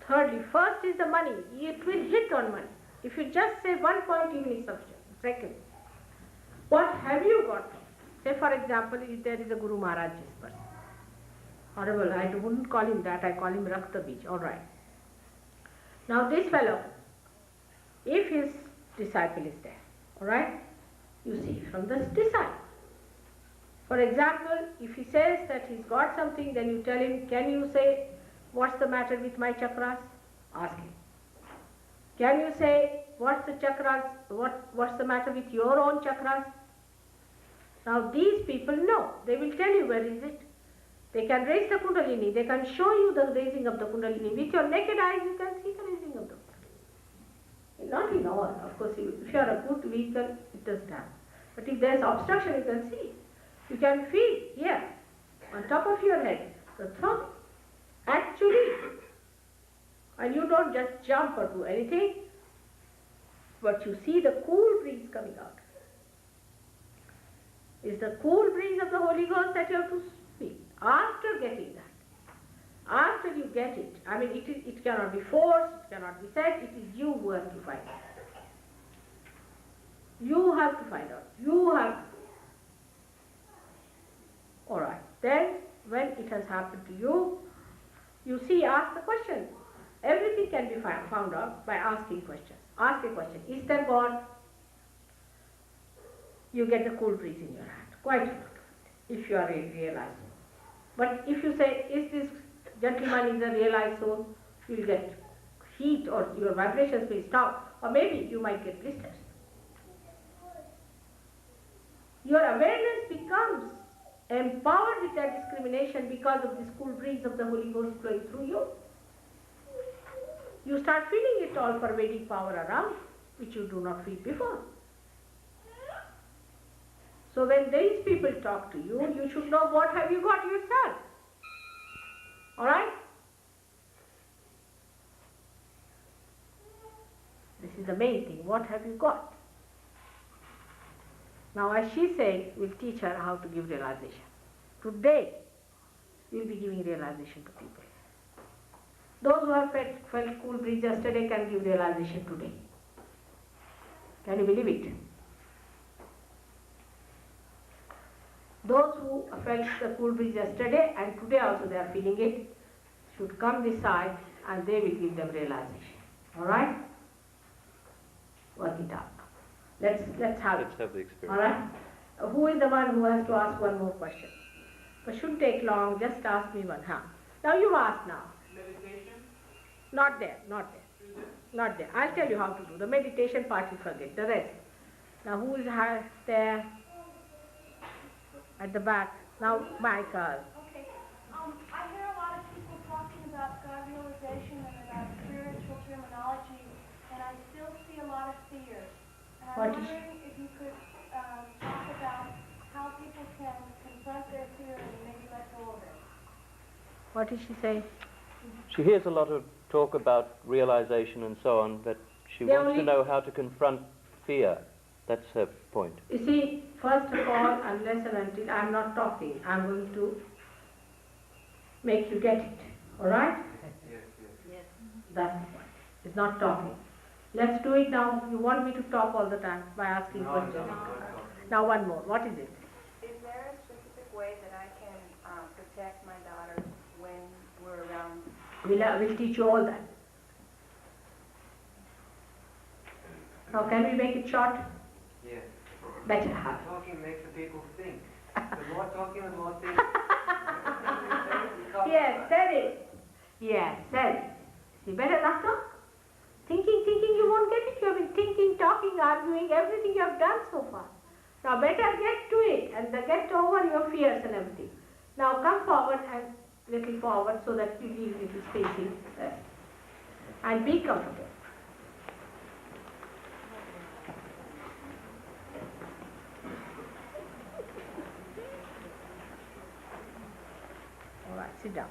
Thirdly, first is the money. It will hit on money. If you just say one point, even is sufficient. Second, what have you got? Say, for example, if there is a Guru Maharaj's person. Horrible, I wouldn't call him that, I call him Rakta Bij, all right. Now this fellow, if his disciple is there, all right, you see from this disciple. For example, if he says that he's got something, then you tell him, can you say, what's the matter with my chakras? Ask him. Can you say, what's the chakras, what's the matter with your own chakras? Now these people know, they will tell you where is it. They can raise the Kundalini, they can show you the raising of the Kundalini. With your naked eyes you can see the raising of the Kundalini. Not in all, of course, if you are a good vehicle, it doesn't happen. But if there is obstruction, you can see. You can feel here, on top of your head, the throbbing. Actually, and you don't just jump or do anything, but you see the cool breeze coming out. It's the cool breeze of the Holy Ghost that you have to feel. After getting that, after you get it, I mean it cannot be forced, it cannot be said, it is you who have to find out. You have to find out. You have to. Alright, then when it has happened to you, you see, ask the question. Everything can be found out by asking questions. Ask a question. Is there God? You get the cool breeze in your hand. Quite a lot of it, if you are realized. But if you say, is this gentleman is a realized soul, you will get heat or your vibrations will stop. Or maybe you might get blisters. Your awareness becomes empowered with that discrimination because of this cool breeze of the Holy Ghost flowing through you. You start feeling it all pervading power around, which you do not feel before. So when these people talk to you, you should know what have you got yourself. Alright? This is the main thing. What have you got? Now as she said, we'll teach her how to give realization. Today, we'll be giving realization to people. Those who have felt cool breeze yesterday can give realization today. Can you believe it? Those who felt the cool breeze yesterday and today also they are feeling it should come this side and they will give them realization. Alright? Work it out. Let's have the experience. Alright? Who is the one who has to ask one more question? It shouldn't take long, just ask me one. Now you ask now. Meditation? Not there, not there. Not there. I'll tell you how to do. The meditation part you forget, the rest. Now who is there? At the back. Now Michael. Okay. I hear a lot of people talking about God realization and about spiritual terminology, and I still see a lot of fears. And I'm wondering if you could talk about how people can confront their fear and maybe let go of it. What did she say? She hears a lot of talk about realization and so on, but she wants to know how to confront fear. That's her point. You see, first of all, unless and until I'm not talking, I'm going to make you get it. Alright? Yes. That's the point. It's not talking. Let's do it now. You want me to talk all the time by asking questions? No. Now one more. What is it? Is there a specific way that I can protect my daughters when we're around? We'll teach you all that. Now can we make it short? Yes. Better. Talking makes the people think. The more talking, the more thinking. Yes, said it. Yes, said it. See, better not talk. Thinking, you won't get it. You have been thinking, talking, arguing, everything you have done so far. Now better get to it and get over your fears and everything. Now come forward and little forward so that you leave little space in rest. And be comfortable. All right, sit down.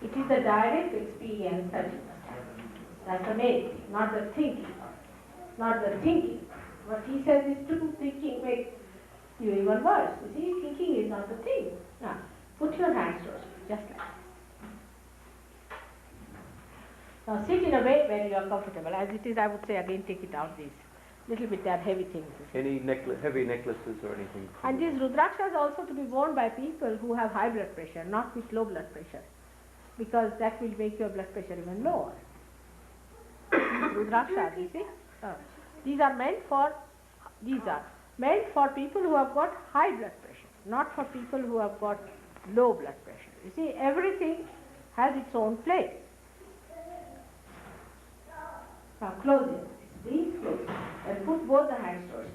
It is the direct experience that you must have. That's the main thing, not the thinking. Not the thinking. What he says is to do thinking makes you even worse. You see, thinking is not the thing. Now, put your hands towards me, just like this. Now sit in a way where you are comfortable. As it is, I would say again, take it out these little bit that heavy things. Any heavy necklaces or anything? And these rudrakshas also to be worn by people who have high blood pressure, not with low blood pressure, because that will make your blood pressure even lower. Rudraksha, you see. These are meant for people who have got high blood pressure, not for people who have got low blood pressure. You see, everything has its own place. Now close your eyes, please close, and put both the hands towards me.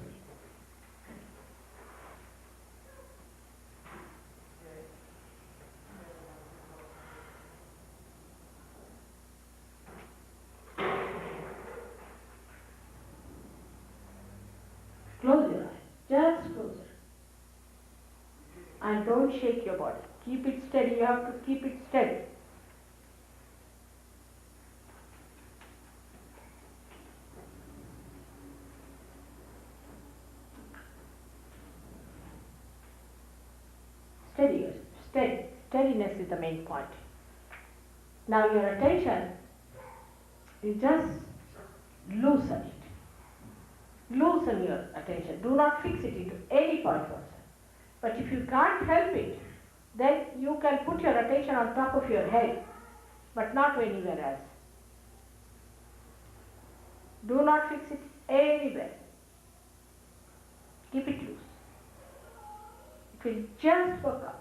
Close your eyes, just close it. And don't shake your body. Keep it steady, you have to keep it steady. Steady. Steadiness is the main point. Now your attention, you just loosen it. Loosen your attention. Do not fix it into any point whatsoever. But if you can't help it, then you can put your attention on top of your head, but not anywhere else. Do not fix it anywhere. Keep it loose. It will just work out.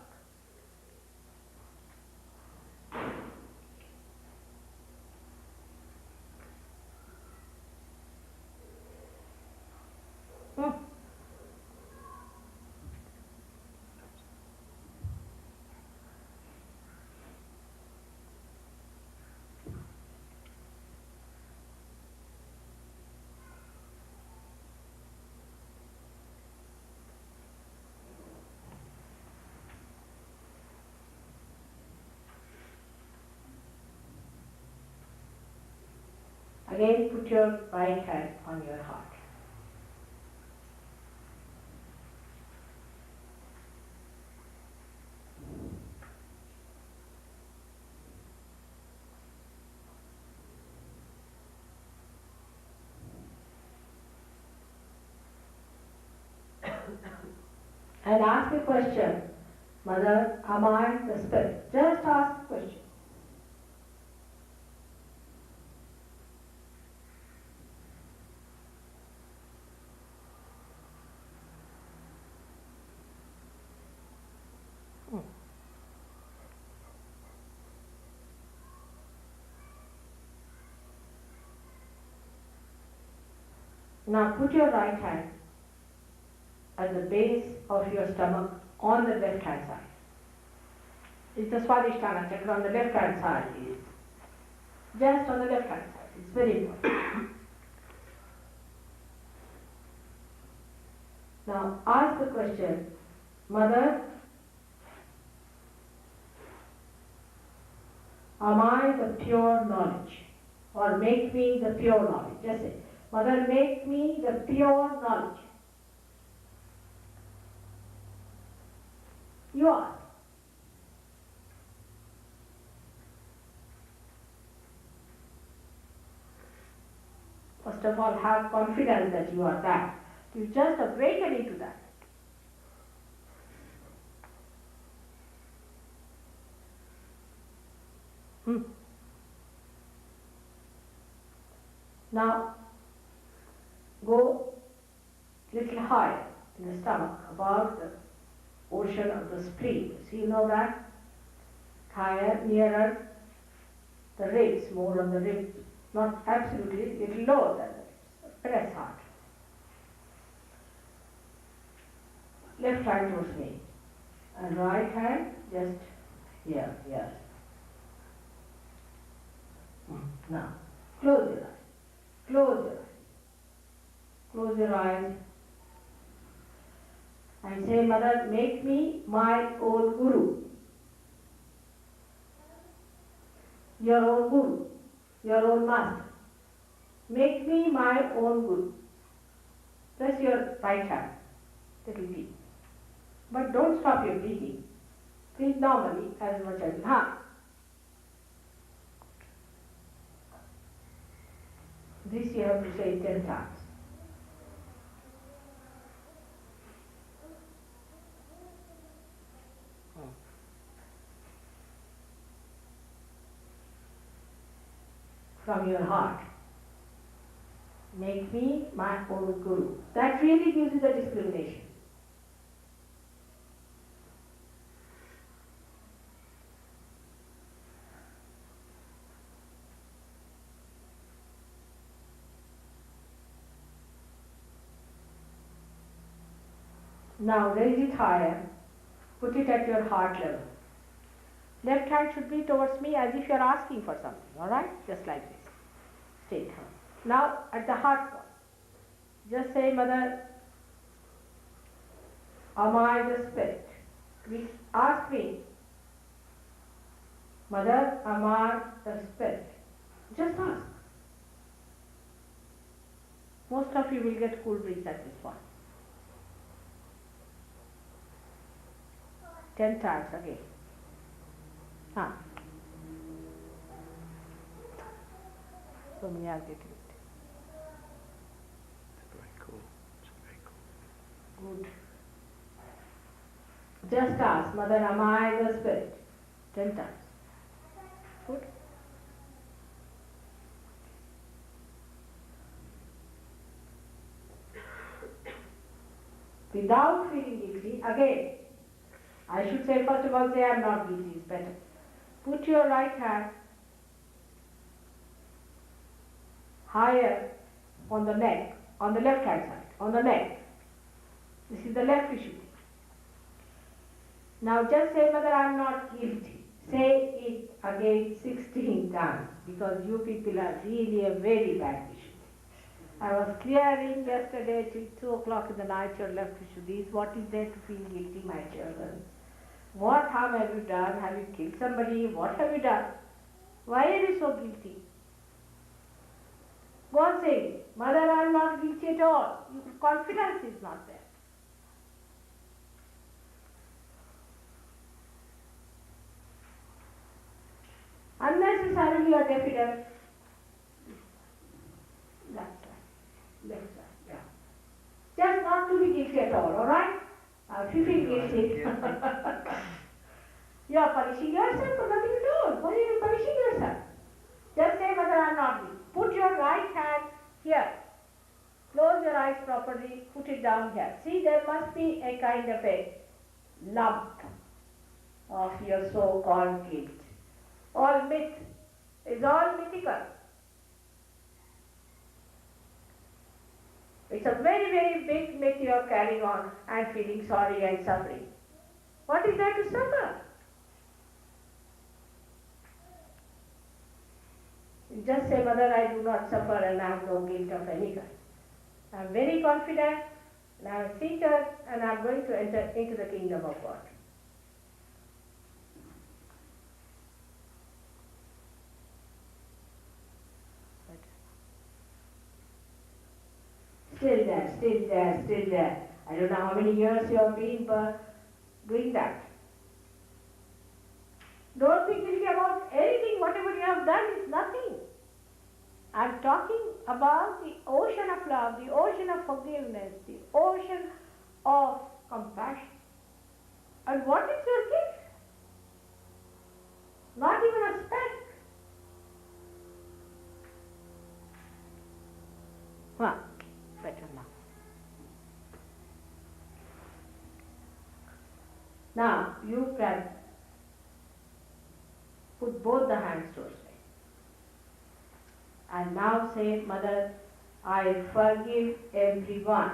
Again, put your right hand on your heart. And ask the question, Mother, am I the Spirit? Just ask the question. Now put your right hand at the base of your stomach on the left hand side. It's the Swadhisthana chakra on the left hand side. Is just on the left hand side. It's very important. Now ask the question, Mother, am I the pure knowledge? Or make me the pure knowledge. Just say, Mother, make me the pure knowledge. You are. First of all, have confidence that you are that. You just awaken into that. Now, go little higher in the stomach, above the ocean of the spleen. So you know that? Higher, nearer the ribs, more on the ribs. Not absolutely, little lower than the ribs. Press hard. Left hand towards me. And right hand just here, here. Now, close your eyes. Close your eyes. Close your eyes. And say, Mother, make me my own Guru. Your own Guru. Your own Master. Make me my own Guru. Press your right hand. Little deep. But don't stop your breathing. Breathe normally as much as you can. This you have to say 10 times. From your heart. Make me my own guru. That really gives you the discrimination. Now raise it higher. Put it at your heart level. Left hand should be towards me as if you are asking for something, alright? Just like this. Straight hand. Now at the heart point, just say, Mother, am I the spirit? Ask me, Mother, am I the spirit? Just ask. Most of you will get cool breeze at this point. 10 times again. So many are getting it. It's very cool. It's very cool. Good. Just ask, Mother, am I the spirit? 10 times. Good. Without feeling guilty, again, I should say, first of all, say I am not guilty, is better. Put your right hand higher on the neck, on the left hand side, on the neck. This is the left Vishuddhi. Now just say, Mother, I am not guilty. Say it again 16 times, because you people are really a very bad Vishuddhi. I was clearing yesterday till 2 o'clock in the night your left Vishuddhis. What is there to feel guilty, my children? What harm have you done? Have you killed somebody? What have you done? Why are you so guilty? Go on saying, Mother, I am not guilty at all. Your confidence is not there. Unnecessarily you are definite. Left side, yeah. Just not to be guilty at all, alright? If you feel guilty, you are punishing yourself for nothing at all. Why are you punishing yourself? Just say, Mother, I am not guilty. Put your right hand here. Close your eyes properly. Put it down here. See, there must be a kind of a lump of your so-called guilt. All myth. It's all mythical. It's a very, very big myth you are carrying on and feeling sorry and suffering. What is there to suffer? You just say, Mother, I do not suffer and I have no guilt of any kind. I am very confident and I am a seeker and I am going to enter into the kingdom of God. Still there, still there, still there. I don't know how many years you have been doing that. Don't be guilty about anything. Whatever you have done is nothing. I'm talking about the ocean of love, the ocean of forgiveness, the ocean of compassion. And what is your gift? Not even a speck. Well, better now. Now, you can put both the hands towards me. And now say, Mother, I forgive everyone.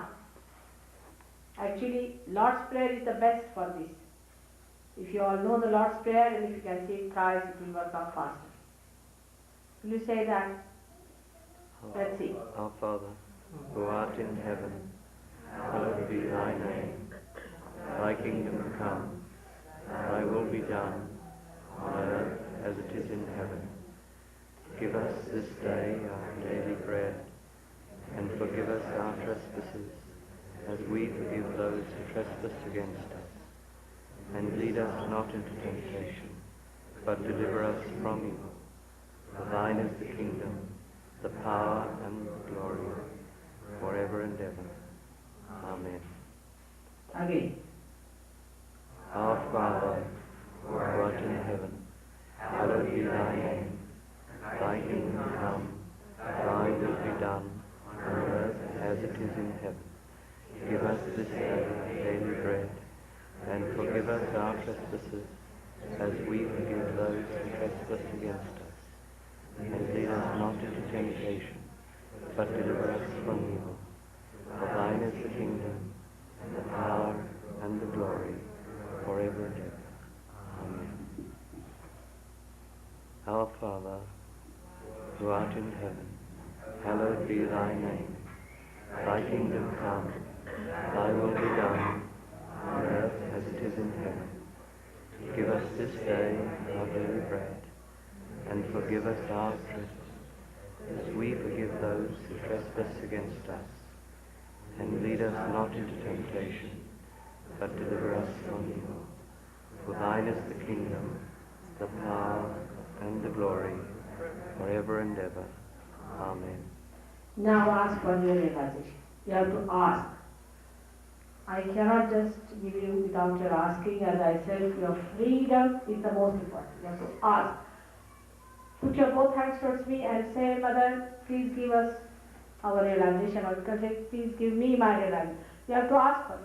Actually, Lord's Prayer is the best for this. If you all know the Lord's Prayer and if you can say it thrice, it will work out faster. Will you say that? Let's see. Our Father, who art in heaven, hallowed be thy name. Thy kingdom come, thy will be done, on earth as it is in heaven. Give us this day our daily bread, and forgive us our trespasses, as we forgive those who trespass against us. And lead us not into temptation, but deliver us from evil. For thine is the kingdom, the power, and the glory, forever and ever. Amen. Again. Our Father, who art in heaven, hallowed be thy name. Thy kingdom come, thy will be done, on it is in heaven. Give us this day our daily bread, and forgive us our trespasses, as we forgive those who trespass against us. And lead us not into temptation, but deliver us from evil. For thine is the kingdom, and the power, and the glory, forever and ever. Amen. Our Father, who art in heaven, hallowed be thy name. Thy kingdom come, thy will be done, on earth as it is in heaven. Give us this day our daily bread, and forgive us our trespasses, as we forgive those who trespass against us. And lead us not into temptation, but deliver us from evil. For thine is the kingdom, the power, and the glory, forever and ever. Amen. Now ask for your realization. You have to ask. I cannot just give you without your asking. As I said, your freedom is the most important. You have to ask. Put your both hands towards me and say, Mother, please give us our realization. Or you can say, please give me my realization. You have to ask for it.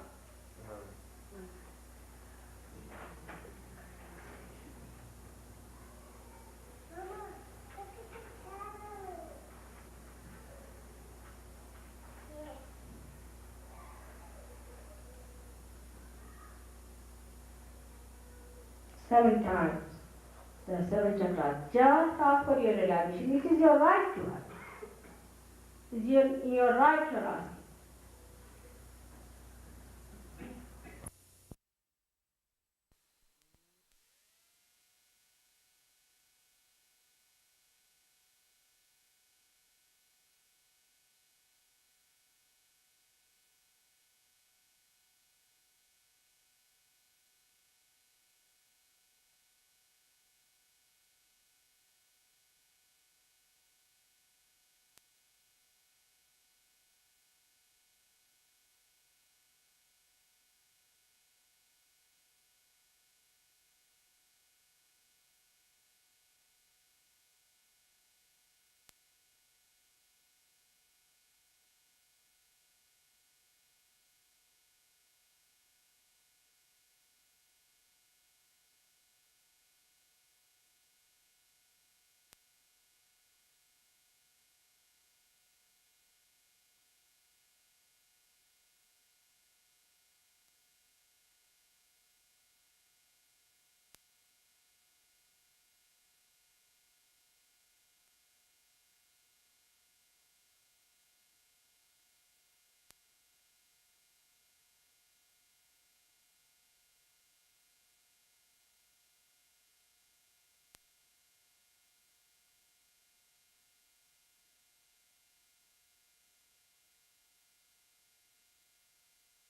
7 times. There are 7 chakras. Just ask for your realization. It is your right to ask. It is your right to ask.